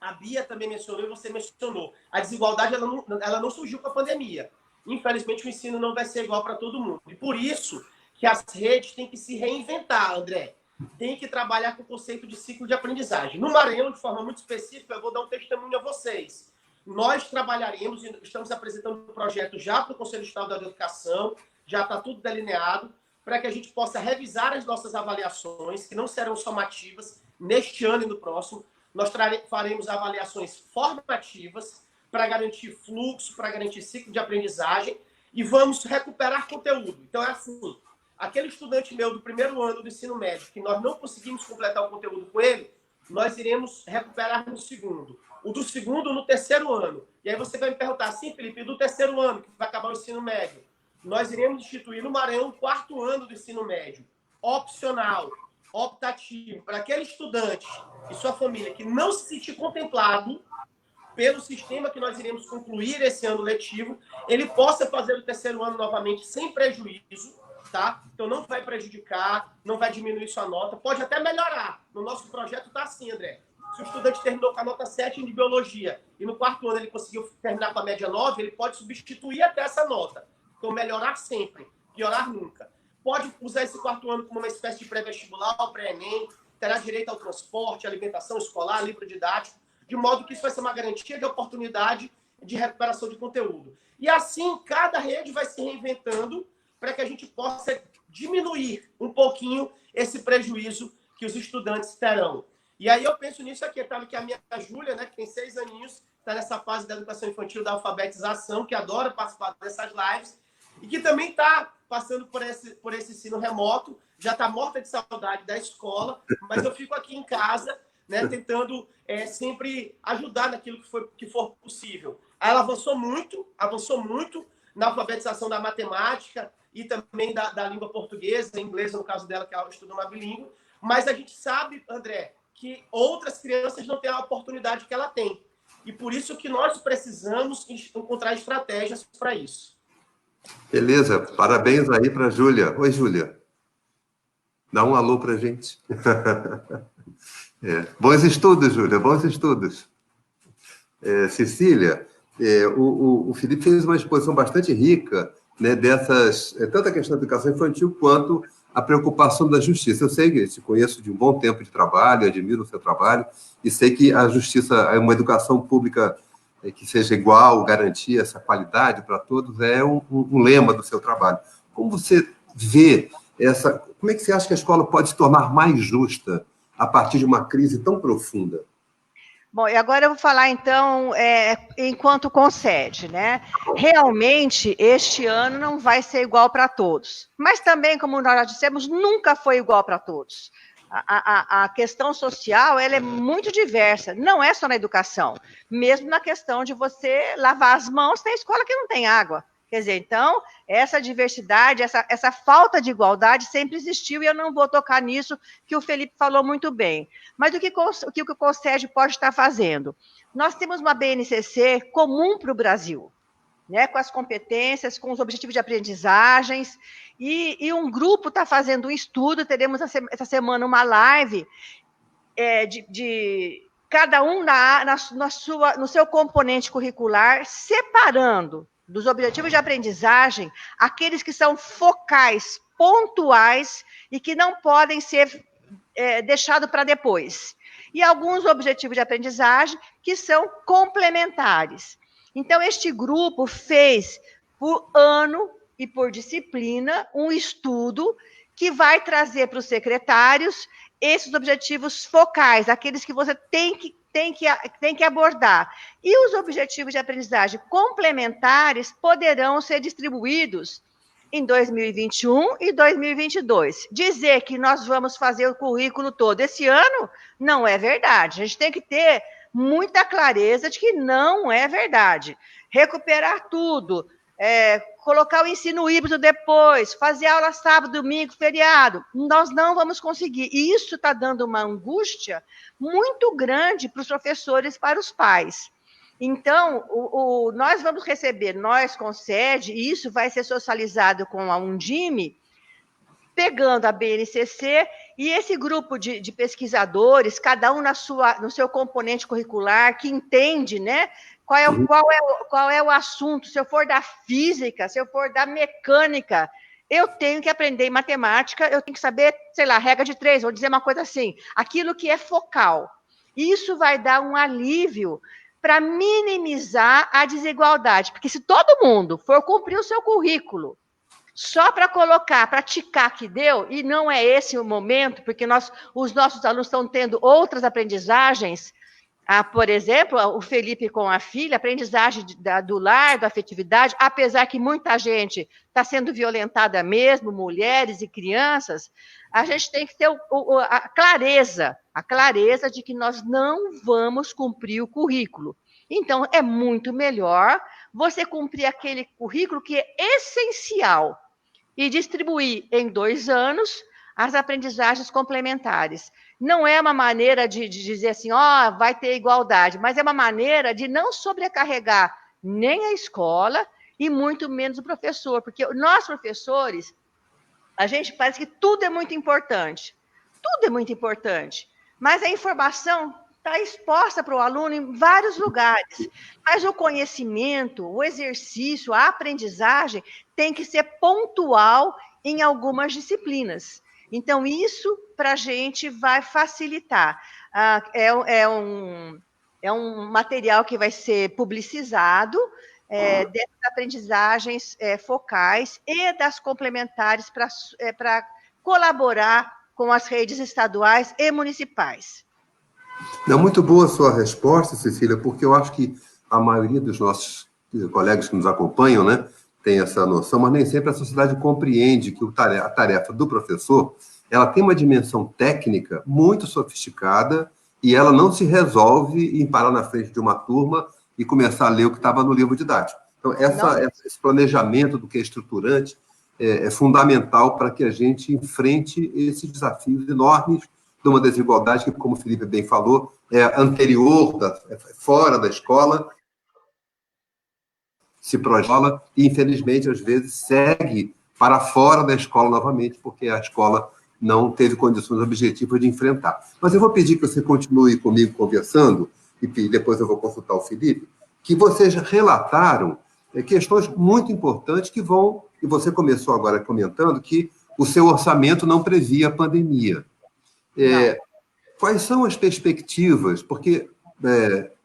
a Bia também mencionou e você mencionou. A desigualdade ela não surgiu com a pandemia. Infelizmente, o ensino não vai ser igual para todo mundo. E por isso que as redes têm que se reinventar, André. Tem que trabalhar com o conceito de ciclo de aprendizagem. No Maranhão, de forma muito específica, eu vou dar um testemunho a vocês. Nós trabalharemos, e estamos apresentando um projeto já para o Conselho Estadual da Educação, já está tudo delineado, para que a gente possa revisar as nossas avaliações, que não serão somativas, neste ano e no próximo. Nós faremos avaliações formativas para garantir fluxo, para garantir ciclo de aprendizagem, e vamos recuperar conteúdo. Então, é assim, aquele estudante meu do primeiro ano do ensino médio, que nós não conseguimos completar o conteúdo com ele, nós iremos recuperar no segundo. O do segundo no terceiro ano. E aí você vai me perguntar, sim, Felipe, do terceiro ano, que vai acabar o ensino médio, nós iremos instituir no Maranhão o quarto ano do ensino médio, opcional, optativo, para aquele estudante e sua família que não se sentir contemplado pelo sistema que nós iremos concluir esse ano letivo, ele possa fazer o terceiro ano novamente sem prejuízo, tá? Então não vai prejudicar, não vai diminuir sua nota, pode até melhorar. No nosso projeto está assim, André. Se o estudante terminou com a nota 7 de biologia e no quarto ano ele conseguiu terminar com a média 9, ele pode substituir até essa nota. Então melhorar sempre, piorar nunca. Pode usar esse quarto ano como uma espécie de pré-vestibular, pré-ENEM, terá direito ao transporte, alimentação escolar, livro didático, de modo que isso vai ser uma garantia de oportunidade de recuperação de conteúdo. E assim, cada rede vai se reinventando para que a gente possa diminuir um pouquinho esse prejuízo que os estudantes terão. E aí eu penso nisso aqui, tá? Que a minha Júlia, né, que tem 6 aninhos, está nessa fase da educação infantil, da alfabetização, que adora participar dessas lives, e que também está passando por esse ensino remoto, já está morta de saudade da escola, mas eu fico aqui em casa, né, tentando sempre ajudar naquilo que for possível. Ela avançou muito na alfabetização da matemática e também da língua portuguesa, inglesa, no caso dela, que ela estuda uma bilíngue, mas a gente sabe, André, que outras crianças não têm a oportunidade que ela tem. E por isso que nós precisamos encontrar estratégias para isso. Beleza, parabéns aí para a Júlia. Oi, Júlia. Dá um alô para a gente. Bons estudos, Júlia, bons estudos. Cecília, o Felipe fez uma exposição bastante rica, né, dessas, tanto a questão da educação infantil quanto a preocupação da justiça. Eu sei que te conheço de um bom tempo de trabalho, admiro o seu trabalho, e sei que a justiça, uma educação pública que seja igual, garantir essa qualidade para todos, é um lema do seu trabalho. Como você vê como é que você acha que a escola pode se tornar mais justa a partir de uma crise tão profunda? Bom, e agora eu vou falar, então, enquanto concede, né? Realmente, este ano não vai ser igual para todos. Mas também, como nós já dissemos, nunca foi igual para todos. A questão social, ela é muito diversa, não é só na educação. Mesmo na questão de você lavar as mãos, tem escola que não tem água. Quer dizer, então, essa diversidade, essa falta de igualdade sempre existiu e eu não vou tocar nisso, que o Felipe falou muito bem. Mas o que o CONSED pode estar fazendo? Nós temos uma BNCC comum para o Brasil, né, com as competências, com os objetivos de aprendizagens, e um grupo está fazendo um estudo, teremos essa semana uma live de cada um no seu componente curricular, separando dos objetivos de aprendizagem aqueles que são focais, pontuais e que não podem ser deixados para depois. E alguns objetivos de aprendizagem que são complementares. Então, este grupo fez, por ano e por disciplina, um estudo que vai trazer para os secretários esses objetivos focais, aqueles que você tem que abordar. E os objetivos de aprendizagem complementares poderão ser distribuídos em 2021 e 2022. Dizer que nós vamos fazer o currículo todo esse ano não é verdade. A gente tem que ter muita clareza de que não é verdade. Recuperar tudo, colocar o ensino híbrido depois, fazer aula sábado, domingo, feriado, nós não vamos conseguir. E isso está dando uma angústia muito grande para os professores e para os pais. Então, nós vamos receber, nós, CONSED, e isso vai ser socializado com a Undime, pegando a BNCC e esse grupo de pesquisadores, cada um no seu componente curricular, que entende, né, qual é o assunto. Se eu for da física, se eu for da mecânica, eu tenho que aprender matemática, eu tenho que saber, sei lá, regra de 3, vou dizer uma coisa assim, aquilo que é focal. Isso vai dar um alívio para minimizar a desigualdade, porque se todo mundo for cumprir o seu currículo só para colocar, para ticar que deu, e não é esse o momento, porque os nossos alunos estão tendo outras aprendizagens, por exemplo, o Felipe com a filha, aprendizagem do lar, da afetividade, apesar que muita gente está sendo violentada mesmo, mulheres e crianças, a gente tem que ter a clareza de que nós não vamos cumprir o currículo. Então, é muito melhor você cumprir aquele currículo que é essencial e distribuir em 2 anos as aprendizagens complementares. Não é uma maneira de dizer assim, vai ter igualdade, mas é uma maneira de não sobrecarregar nem a escola e muito menos o professor, porque nós, professores, a gente parece que tudo é muito importante, mas a informação está exposta para o aluno em vários lugares, mas o conhecimento, o exercício, a aprendizagem tem que ser pontual em algumas disciplinas. Então, isso para a gente vai facilitar. É um material que vai ser publicizado dessas aprendizagens focais e das complementares para colaborar com as redes estaduais e municipais. Não, muito boa a sua resposta, Cecília, porque eu acho que a maioria dos nossos colegas que nos acompanham, né, tem essa noção, mas nem sempre a sociedade compreende que a tarefa do professor, ela tem uma dimensão técnica muito sofisticada e ela não se resolve em parar na frente de uma turma e começar a ler o que estava no livro didático. Então, esse planejamento do que é estruturante é fundamental para que a gente enfrente esses desafios enormes de uma desigualdade que, como o Felipe bem falou, é anterior, fora da escola, se projeta e, infelizmente, às vezes, segue para fora da escola novamente, porque a escola não teve condições objetivas de enfrentar. Mas eu vou pedir que você continue comigo conversando, e depois eu vou consultar o Felipe, que vocês relataram questões muito importantes que vão, e você começou agora comentando que o seu orçamento não previa a pandemia. Quais são as perspectivas? Porque,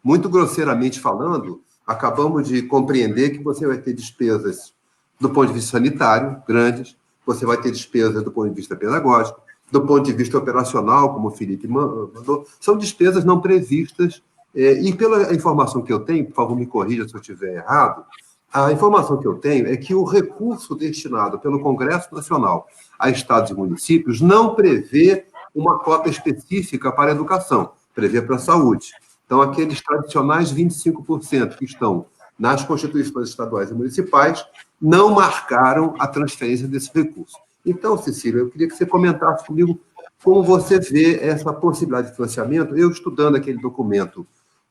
muito grosseiramente falando, acabamos de compreender que você vai ter despesas do ponto de vista sanitário, grandes, você vai ter despesas do ponto de vista pedagógico, do ponto de vista operacional, como o Felipe mandou, são despesas não previstas E pela informação que eu tenho, por favor, me corrija se eu estiver errado, a informação que eu tenho é que o recurso destinado pelo Congresso Nacional a estados e municípios não prevê uma cota específica para a educação, prevê para a saúde. Então, aqueles tradicionais 25% que estão nas constituições estaduais e municipais não marcaram a transferência desse recurso. Então, Cecília, eu queria que você comentasse comigo como você vê essa possibilidade de financiamento. Eu, estudando aquele documento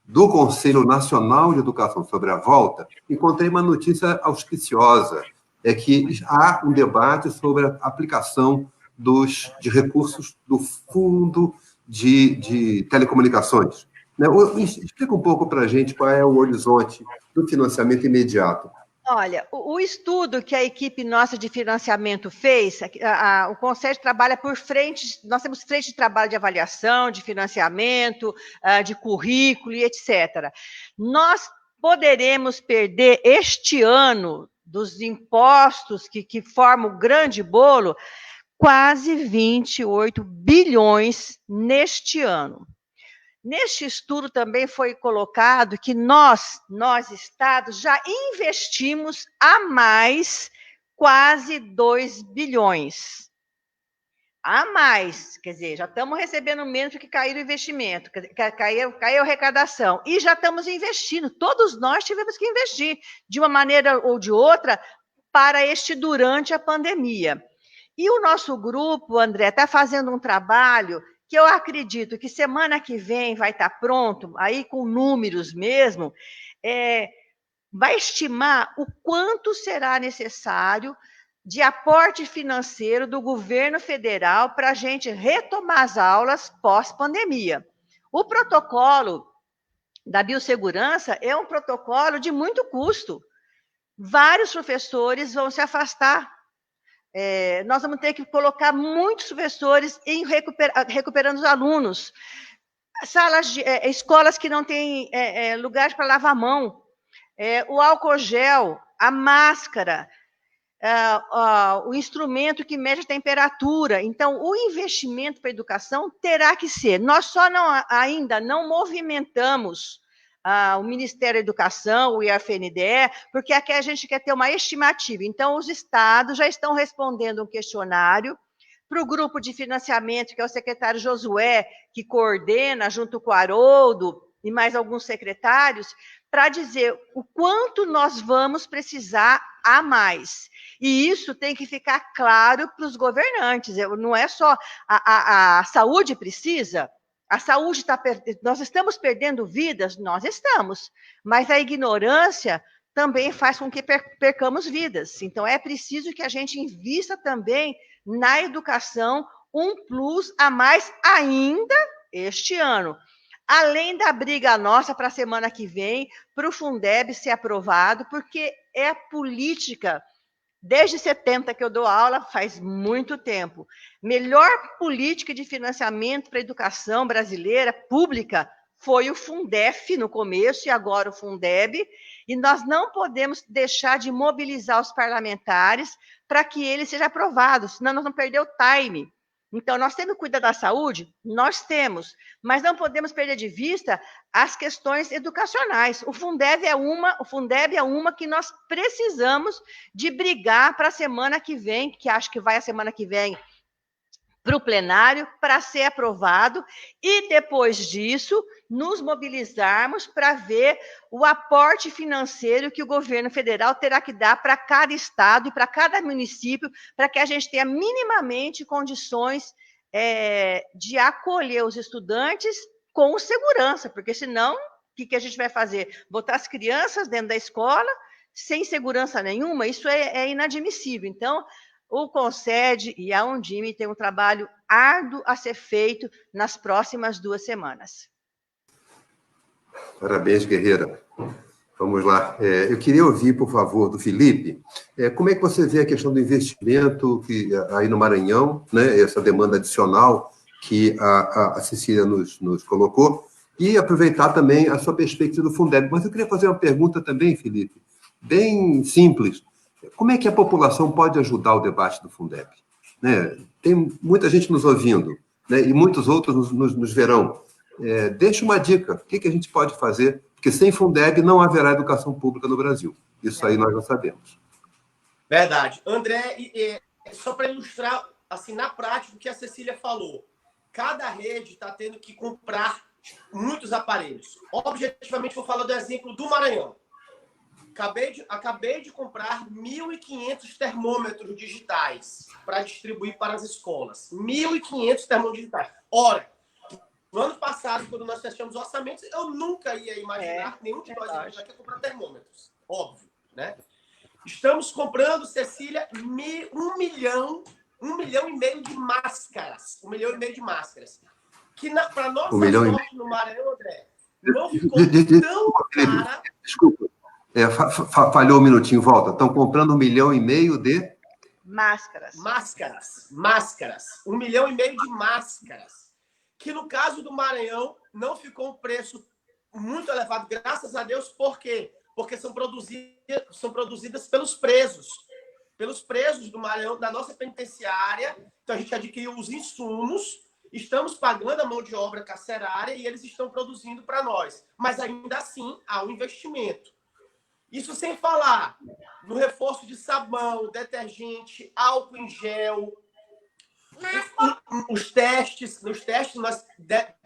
do Conselho Nacional de Educação sobre a volta, encontrei uma notícia auspiciosa, é que há um debate sobre a aplicação de recursos do Fundo de Telecomunicações. Né? Explica um pouco para a gente qual é o horizonte do financiamento imediato. Olha, o estudo que a equipe nossa de financiamento fez, o Conselho trabalha por frente, nós temos frente de trabalho de avaliação, de financiamento, de currículo e etc. Nós poderemos perder este ano, dos impostos que formam o grande bolo, quase 28 bilhões neste ano. Neste estudo também foi colocado que nós, Estados, já investimos a mais quase 2 bilhões. A mais, quer dizer, já estamos recebendo menos do que caiu o investimento, caiu a arrecadação, e já estamos investindo. Todos nós tivemos que investir, de uma maneira ou de outra, para durante a pandemia. E o nosso grupo, André, está fazendo um trabalho que eu acredito que semana que vem vai estar pronto, aí com números mesmo, vai estimar o quanto será necessário de aporte financeiro do governo federal para a gente retomar as aulas pós-pandemia. O protocolo da biossegurança é um protocolo de muito custo. Vários professores vão se afastar. Nós vamos ter que colocar muitos professores recuperando os alunos. Escolas que não têm lugar para lavar a mão, o álcool gel, a máscara, o instrumento que mede a temperatura. Então, o investimento para a educação terá que ser. Nós só ainda não movimentamos o Ministério da Educação, o IFNDE, porque aqui a gente quer ter uma estimativa. Então, os estados já estão respondendo um questionário para o grupo de financiamento, que é o secretário Josué, que coordena, junto com o Haroldo e mais alguns secretários, para dizer o quanto nós vamos precisar a mais. E isso tem que ficar claro para os governantes. Não é só a saúde precisa. A saúde nós estamos perdendo vidas? Nós estamos, mas a ignorância também faz com que percamos vidas. Então, é preciso que a gente invista também na educação, um plus a mais ainda este ano. Além da briga nossa para a semana que vem, para o Fundeb ser aprovado, porque é a política. Desde 70 que eu dou aula, faz muito tempo. Melhor política de financiamento para a educação brasileira, pública, foi o Fundef no começo e agora o Fundeb. E nós não podemos deixar de mobilizar os parlamentares para que ele seja aprovado, senão nós vamos perder o time. Então, nós temos que cuidar da saúde? Nós temos, mas não podemos perder de vista as questões educacionais. O Fundeb é uma que nós precisamos de brigar para a semana que vem, que acho que vai a semana que vem para o plenário, para ser aprovado, e depois disso, nos mobilizarmos para ver o aporte financeiro que o governo federal terá que dar para cada estado e para cada município, para que a gente tenha minimamente condições de acolher os estudantes com segurança, porque senão, o que a gente vai fazer? Botar as crianças dentro da escola sem segurança nenhuma? Isso é inadmissível. Então, o CONSED e a Undime têm um trabalho árduo a ser feito nas próximas 2 semanas. Parabéns, guerreira. Vamos lá. Eu queria ouvir, por favor, do Felipe, como é que você vê a questão do investimento aí no Maranhão, né, essa demanda adicional que a Cecília nos colocou, e aproveitar também a sua perspectiva do Fundeb. Mas eu queria fazer uma pergunta também, Felipe, bem simples. Como é que a população pode ajudar o debate do Fundeb? Né? Tem muita gente nos ouvindo, né? E muitos outros nos verão. deixe uma dica. O que a gente pode fazer? Porque sem Fundeb não haverá educação pública no Brasil. Isso aí nós já sabemos. Verdade. André, só para ilustrar, assim, na prática, o que a Cecília falou. Cada rede está tendo que comprar muitos aparelhos. Objetivamente, vou falar do exemplo do Maranhão. Acabei de comprar 1.500 termômetros digitais para distribuir para as escolas. 1.500 termômetros digitais. Ora, no ano passado, quando nós fechamos os orçamentos, eu nunca ia imaginar, nenhum de nós ia comprar termômetros. Óbvio, né? Estamos comprando, Cecília, 1 milhão e meio de máscaras. 1,5 milhão de máscaras. Que, para nossa sorte no Maranhão, André, não ficou tão cara... Desculpa. Falhou um minutinho, volta. Estão comprando 1,5 milhão de... Máscaras. 1,5 milhão de máscaras. Que, no caso do Maranhão, não ficou um preço muito elevado, graças a Deus. Por quê? Porque são produzidas pelos presos do Maranhão, da nossa penitenciária. Então, a gente adquiriu os insumos, estamos pagando a mão de obra carcerária e eles estão produzindo para nós. Mas, ainda assim, há um investimento. Isso sem falar no reforço de sabão, detergente, álcool em gel. Nos testes nós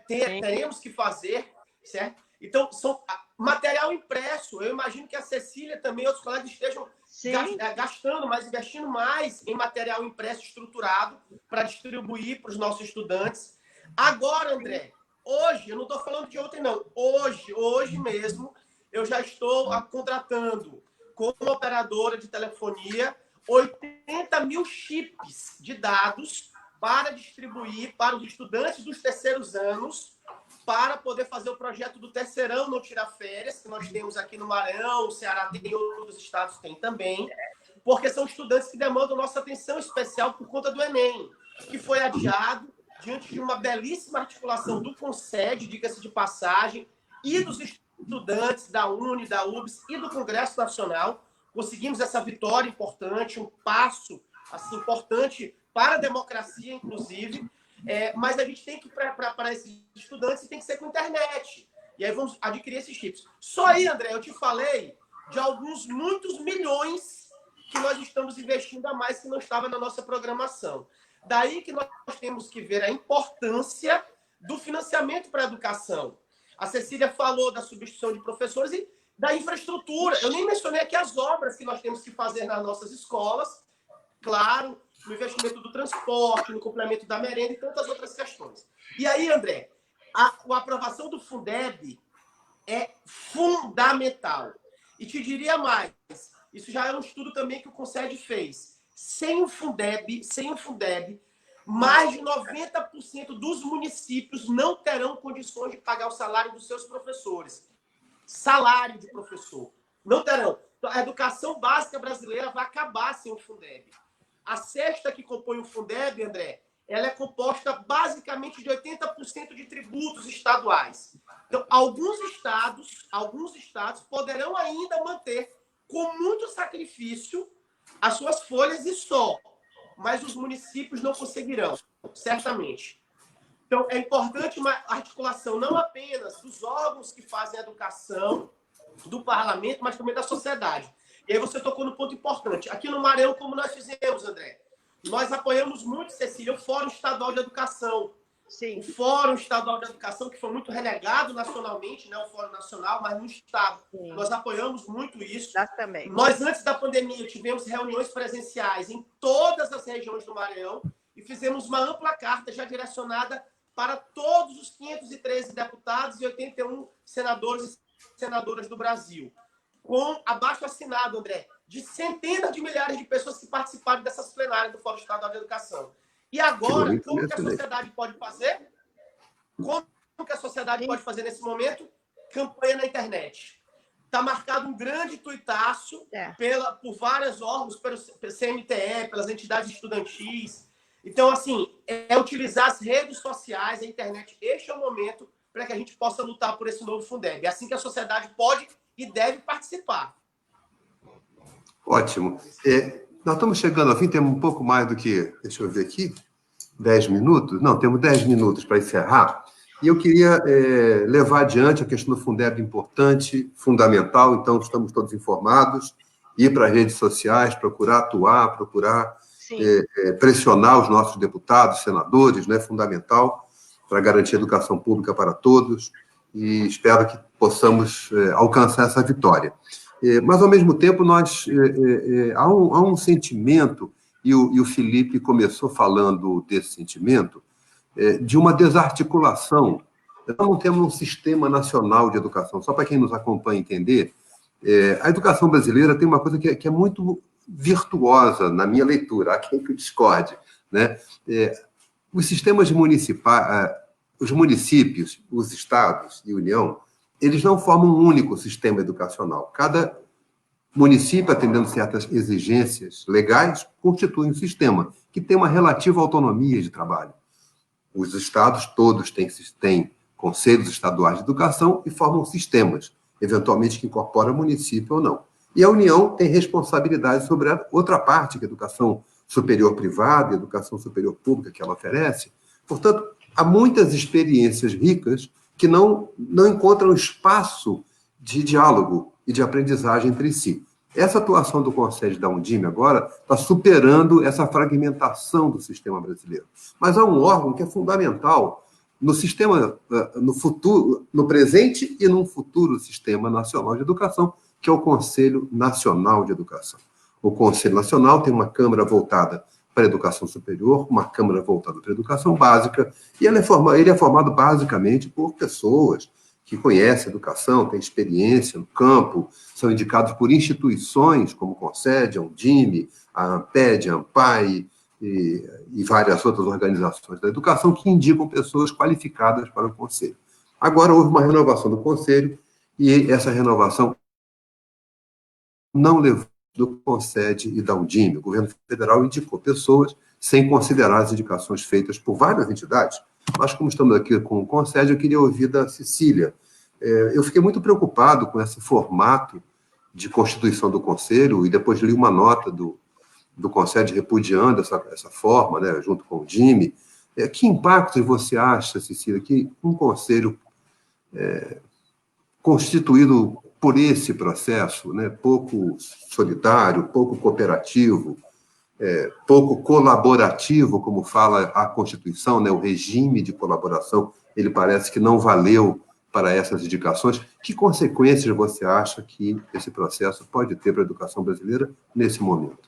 teremos que fazer, certo? Então, são material impresso. Eu imagino que a Cecília também, outros colegas estejam gastando, mas investindo mais em material impresso estruturado para distribuir para os nossos estudantes. Agora, André, hoje, eu não estou falando de ontem, não. Hoje mesmo, eu já estou contratando como operadora de telefonia 80 mil chips de dados para distribuir para os estudantes dos terceiros anos, para poder fazer o projeto do terceirão não tirar férias, que nós temos aqui no Maranhão, o Ceará tem, outros estados tem também, porque são estudantes que demandam nossa atenção especial por conta do Enem, que foi adiado diante de uma belíssima articulação do CONSED, diga-se de passagem, e dos estudantes da UNE, da UBS e do Congresso Nacional. Conseguimos essa vitória importante, um passo assim, importante para a democracia, inclusive, mas a gente tem que, para esses estudantes, tem que ser com internet. E aí vamos adquirir esses chips. Só aí, André, eu te falei de muitos milhões que nós estamos investindo a mais que não estava na nossa programação. Daí que nós temos que ver a importância do financiamento para a educação. A Cecília falou da substituição de professores e da infraestrutura. Eu nem mencionei aqui as obras que nós temos que fazer nas nossas escolas. Claro, no investimento do transporte, no complemento da merenda e tantas outras questões. E aí, André, a aprovação do Fundeb é fundamental. E te diria mais, isso já é um estudo também que o CONSED fez. Sem o Fundeb, mais de 90% dos municípios não terão condições de pagar o salário dos seus professores. Salário de professor. Não terão. A educação básica brasileira vai acabar sem o Fundeb. A cesta que compõe o Fundeb, André, ela é composta basicamente de 80% de tributos estaduais. Então, alguns estados poderão ainda manter, com muito sacrifício, as suas folhas e só. Mas os municípios não conseguirão, certamente. Então, é importante uma articulação não apenas dos órgãos que fazem a educação, do parlamento, mas também da sociedade. E aí você tocou no ponto importante. Aqui no Maranhão, como nós fizemos, André? Nós apoiamos muito, Cecília, o Fórum Estadual de Educação. Sim. O Fórum Estadual de Educação, que foi muito relegado nacionalmente, né? O Fórum Nacional, mas no Estado. Sim. Nós apoiamos muito isso. Nós também. Nós, antes da pandemia, tivemos reuniões presenciais em todas as regiões do Maranhão e fizemos uma ampla carta já direcionada para todos os 513 deputados e 81 senadores e senadoras do Brasil. Com abaixo-assinado, André, de centenas de milhares de pessoas que participaram dessas plenárias do Fórum Estadual de Educação. E agora, como que a sociedade pode fazer? Como que a sociedade pode fazer nesse momento? Campanha na internet. Está marcado um grande tuitaço por vários órgãos, pelo CMTE, pelas entidades estudantis. Então, assim, utilizar as redes sociais, a internet. Este é o momento para que a gente possa lutar por esse novo Fundeb. É assim que a sociedade pode e deve participar. Ótimo. Nós estamos chegando ao fim, temos um pouco mais do que, deixa eu ver aqui, 10 minutos? Não, temos 10 minutos para encerrar. E eu queria levar adiante a questão do Fundeb importante, fundamental, então estamos todos informados, ir para as redes sociais, procurar atuar, procurar pressionar os nossos deputados, senadores, né, fundamental para garantir educação pública para todos, e espero que possamos alcançar essa vitória. Mas, ao mesmo tempo, há um sentimento, e o Felipe começou falando desse sentimento, de uma desarticulação. Nós não temos um sistema nacional de educação. Só para quem nos acompanha entender, a educação brasileira tem uma coisa que é muito virtuosa, na minha leitura, há quem que discorde, né? Os sistemas municipais, os municípios, os estados e União, eles não formam um único sistema educacional. Cada município, atendendo certas exigências legais, constitui um sistema que tem uma relativa autonomia de trabalho. Os estados todos têm conselhos estaduais de educação e formam sistemas, eventualmente que incorporam município ou não. E a União tem responsabilidade sobre a outra parte, que é a educação superior privada e a educação superior pública que ela oferece. Portanto, há muitas experiências ricas que não encontram espaço de diálogo e de aprendizagem entre si. Essa atuação do Conselho da Undime agora está superando essa fragmentação do sistema brasileiro. Mas há um órgão que é fundamental no sistema, no futuro, no presente e no futuro sistema nacional de educação, que é o Conselho Nacional de Educação. O Conselho Nacional tem uma Câmara voltada para a educação superior, uma Câmara voltada para a educação básica, e ele é formado basicamente por pessoas que conhecem a educação, têm experiência no campo, são indicados por instituições como o Concede, a Undime, a Amped, a Ampai e várias outras organizações da educação que indicam pessoas qualificadas para o Conselho. Agora houve uma renovação do Conselho e essa renovação não levou do Concede e da Undime. O governo federal indicou pessoas sem considerar as indicações feitas por várias entidades. Mas, como estamos aqui com o Concede, eu queria ouvir da Cecília. Eu fiquei muito preocupado com esse formato de constituição do Conselho e depois li uma nota do Concede repudiando essa forma, né, junto com o Undime. Que impactos você acha, Cecília, que um Conselho constituído por esse processo, né, pouco solidário, pouco cooperativo, pouco colaborativo, como fala a Constituição, né, o regime de colaboração, ele parece que não valeu para essas indicações. Que consequências você acha que esse processo pode ter para a educação brasileira nesse momento?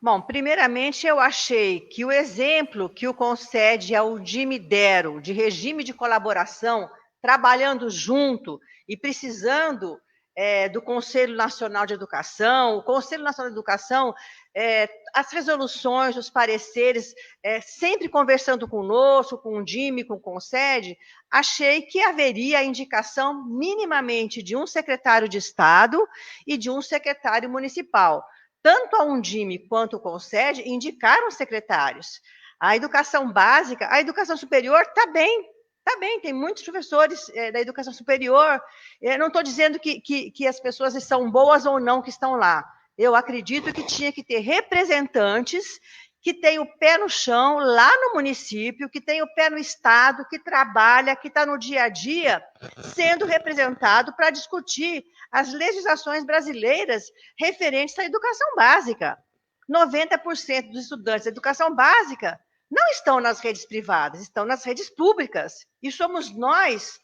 Bom, primeiramente, eu achei que o exemplo que o Concede e a Undime deram de regime de colaboração, trabalhando junto e precisando do Conselho Nacional de Educação, o Conselho Nacional de Educação, as resoluções, os pareceres, sempre conversando conosco, com o Undime, com o Concede, achei que haveria a indicação minimamente de um secretário de Estado e de um secretário municipal. Tanto a Undime quanto o Concede indicaram secretários. A educação básica, a educação superior está bem, tem muitos professores da educação superior. Eu não estou dizendo que as pessoas são boas ou não que estão lá. Eu acredito que tinha que ter representantes que têm o pé no chão, lá no município, que têm o pé no estado, que trabalha, que está no dia a dia, sendo representado para discutir as legislações brasileiras referentes à educação básica. 90% dos estudantes da educação básica não estão nas redes privadas, estão nas redes públicas. E somos nós,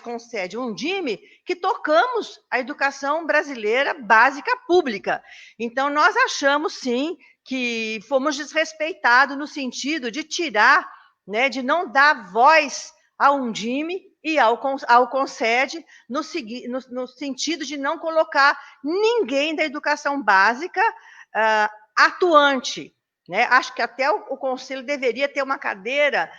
Concede, Undime, que tocamos a educação brasileira básica pública. Então, nós achamos, sim, que fomos desrespeitados no sentido de tirar, né, de não dar voz ao Undime e ao Concede, no sentido de não colocar ninguém da educação básica atuante. Né? Acho que até o Conselho deveria ter uma cadeira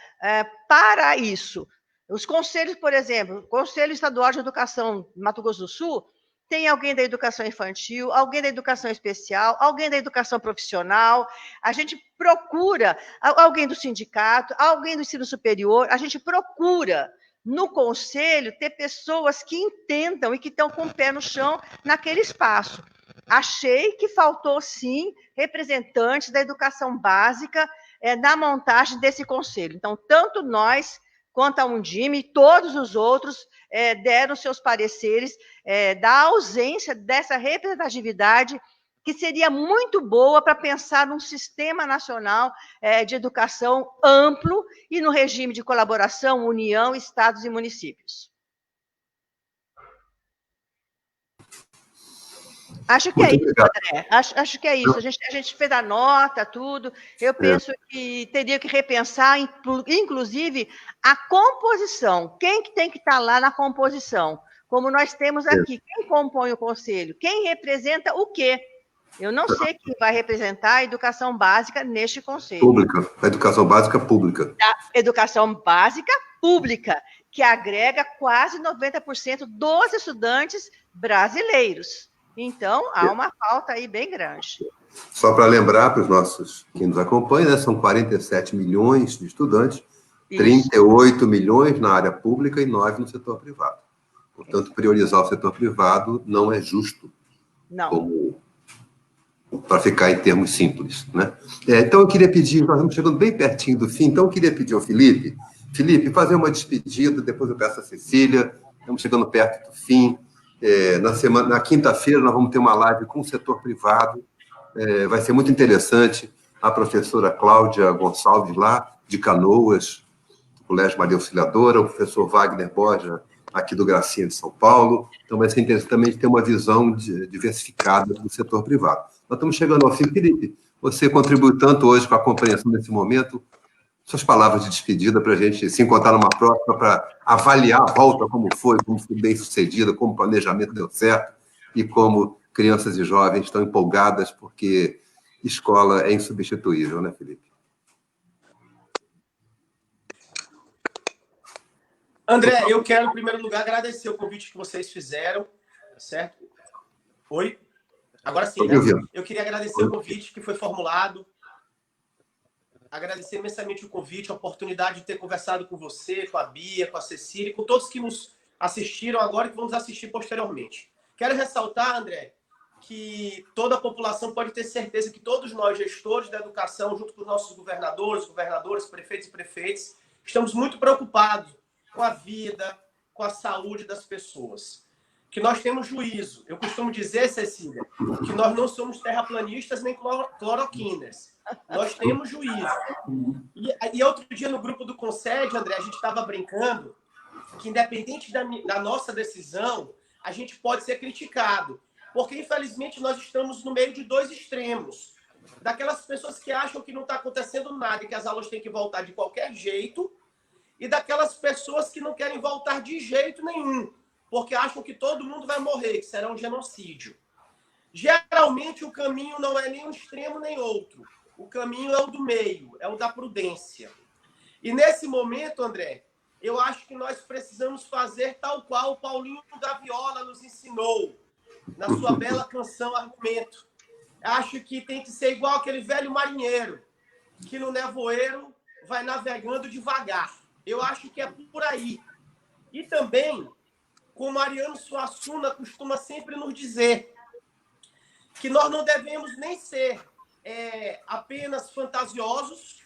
para isso. Os conselhos, por exemplo, o Conselho Estadual de Educação de Mato Grosso do Sul, tem alguém da educação infantil, alguém da educação especial, alguém da educação profissional, a gente procura alguém do sindicato, alguém do ensino superior, a gente procura no conselho ter pessoas que entendam e que estão com o pé no chão naquele espaço. Achei que faltou, sim, representantes da educação básica na montagem desse conselho. Então, tanto nós, quanto a Undime, todos os outros deram seus pareceres da ausência dessa representatividade que seria muito boa para pensar num sistema nacional de educação amplo e no regime de colaboração, união, estados e municípios. Acho que é isso, André. Acho que é isso. A gente fez a nota, tudo. Eu penso que teria que repensar, inclusive, a composição. Quem que tem que estar lá na composição? Como nós temos aqui. Quem compõe o conselho? Quem representa o quê? Eu não sei quem vai representar a educação básica neste conselho. Pública. A educação básica pública. A educação básica pública, que agrega quase 90% dos estudantes brasileiros. Então, há uma falta aí bem grande. Só para lembrar para os nossos que nos acompanham, né, são 47 milhões de estudantes, isso. 38 milhões na área pública e 9 no setor privado. Portanto, priorizar o setor privado não é justo. Não. Para ficar em termos simples, né? Então, eu queria pedir, nós estamos chegando bem pertinho do fim, então eu queria pedir ao Felipe, fazer uma despedida, depois eu peço a Cecília, estamos chegando perto do fim. Na quinta-feira nós vamos ter uma live com o setor privado, vai ser muito interessante, a professora Cláudia Gonçalves lá, de Canoas, do Colégio Maria Auxiliadora, o professor Wagner Borja, aqui do Gracinha de São Paulo, então vai ser interessante também ter uma visão diversificada do setor privado. Nós estamos chegando ao fim. Felipe, você contribuiu tanto hoje com a compreensão desse momento, suas palavras de despedida para a gente se encontrar numa próxima, para avaliar a volta, como foi bem sucedida, como o planejamento deu certo e como crianças e jovens estão empolgadas, porque escola é insubstituível, né, Felipe? André, eu quero, em primeiro lugar, agradecer o convite que vocês fizeram, tá certo? Oi? Agora sim, né? Eu queria agradecer o convite que foi formulado, agradecer imensamente o convite, a oportunidade de ter conversado com você, com a Bia, com a Cecília, com todos que nos assistiram agora e que vão nos assistir posteriormente. Quero ressaltar, André, que toda a população pode ter certeza que todos nós, gestores da educação, junto com os nossos governadores, prefeitos e prefeitas, estamos muito preocupados com a vida, com a saúde das pessoas. Que nós temos juízo. Eu costumo dizer, Cecília, que nós não somos terraplanistas nem cloroquinas. Nós temos juízo. E outro dia, no grupo do Concede, André, a gente estava brincando que, independente da nossa decisão, a gente pode ser criticado. Porque, infelizmente, nós estamos no meio de dois extremos. Daquelas pessoas que acham que não está acontecendo nada e que as aulas têm que voltar de qualquer jeito, e daquelas pessoas que não querem voltar de jeito nenhum, porque acham que todo mundo vai morrer, que será um genocídio. Geralmente, o caminho não é nem um extremo nem outro. O caminho é o do meio, é o da prudência. E nesse momento, André, eu acho que nós precisamos fazer tal qual o Paulinho da Viola nos ensinou, na sua bela canção Argumento. Acho que tem que ser igual aquele velho marinheiro, que no nevoeiro vai navegando devagar. Eu acho que é por aí. E também, como Mariano Suassuna costuma sempre nos dizer, que nós não devemos nem ser apenas fantasiosos,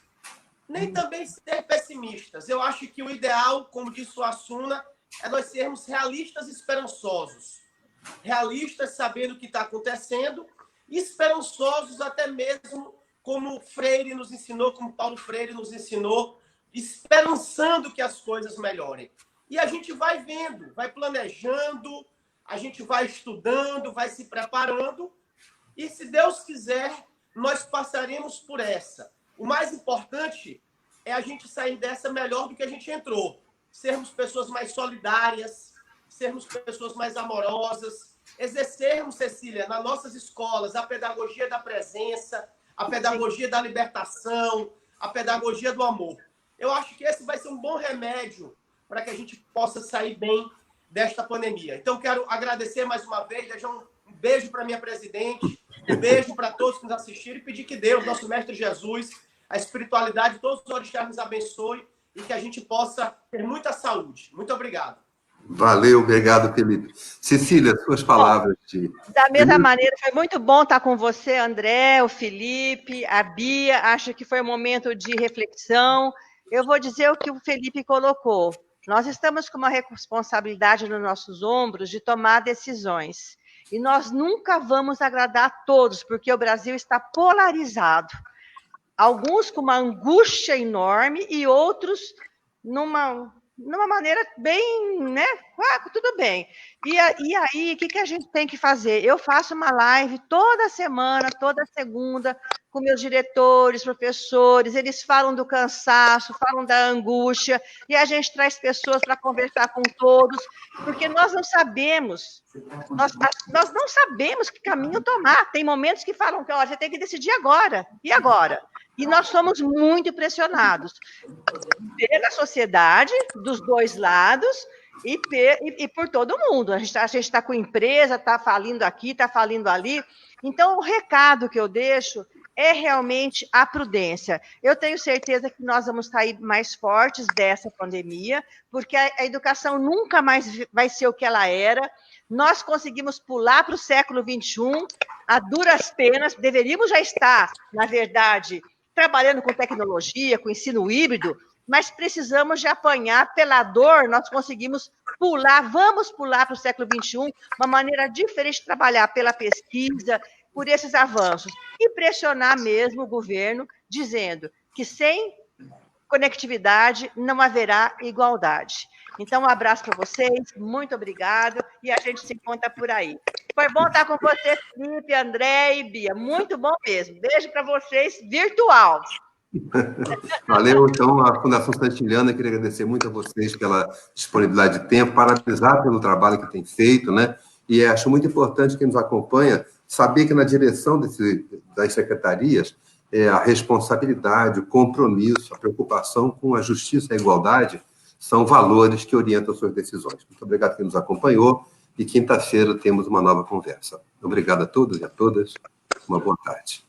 nem também ser pessimistas. Eu acho que o ideal, como diz Suassuna, é nós sermos realistas e esperançosos. Realistas sabendo o que está acontecendo, e esperançosos até mesmo como Freire nos ensinou, como Paulo Freire nos ensinou, esperançando que as coisas melhorem. E a gente vai vendo, vai planejando, a gente vai estudando, vai se preparando, e se Deus quiser, nós passaremos por essa. O mais importante é a gente sair dessa melhor do que a gente entrou. Sermos pessoas mais solidárias, sermos pessoas mais amorosas, exercermos, Cecília, nas nossas escolas, a pedagogia da presença, a pedagogia da libertação, a pedagogia do amor. Eu acho que esse vai ser um bom remédio para que a gente possa sair bem desta pandemia. Então, quero agradecer mais uma vez, deixar um beijo para a minha presidente, um beijo para todos que nos assistiram e pedir que Deus, nosso Mestre Jesus, a espiritualidade, todos os orixás nos abençoe e que a gente possa ter muita saúde. Muito obrigado. Valeu, obrigado, Felipe. Cecília, suas palavras. Da mesma maneira, foi muito bom estar com você, André, o Felipe, a Bia. Acho que foi um momento de reflexão, eu vou dizer o que o Felipe colocou. Nós estamos com uma responsabilidade nos nossos ombros de tomar decisões. E nós nunca vamos agradar a todos, porque o Brasil está polarizado. Alguns com uma angústia enorme e outros numa maneira bem, né? Tudo bem. E aí, o que a gente tem que fazer? Eu faço uma live toda semana, toda segunda, com meus diretores, professores, eles falam do cansaço, falam da angústia, e a gente traz pessoas para conversar com todos, porque nós não sabemos, nós não sabemos que caminho tomar. Tem momentos que falam que, ó, você tem que decidir agora, e agora? E nós somos muito pressionados pela sociedade, dos dois lados, e por todo mundo. A gente está com empresa, está falindo aqui, está falindo ali. Então, o recado que eu deixo é realmente a prudência. Eu tenho certeza que nós vamos sair mais fortes dessa pandemia, porque a educação nunca mais vai ser o que ela era. Nós conseguimos pular para o século XXI, a duras penas, deveríamos já estar, na verdade, trabalhando com tecnologia, com ensino híbrido, mas precisamos de apanhar pela dor, nós conseguimos pular, vamos pular para o século XXI, uma maneira diferente de trabalhar pela pesquisa, por esses avanços, e pressionar mesmo o governo, dizendo que sem conectividade não haverá igualdade. Então, um abraço para vocês, muito obrigado, e a gente se encontra por aí. Foi bom estar com vocês, Felipe, André e Bia, muito bom mesmo. Beijo para vocês, virtual. Valeu, então, a Fundação Santiliana, queria agradecer muito a vocês pela disponibilidade de tempo, parabenizar pelo trabalho que tem feito, né? E acho muito importante quem nos acompanha saber que na direção das secretarias, a responsabilidade, o compromisso, a preocupação com a justiça e a igualdade são valores que orientam suas decisões. Muito obrigado quem nos acompanhou e quinta-feira temos uma nova conversa. Obrigado a todos e a todas. Uma boa tarde.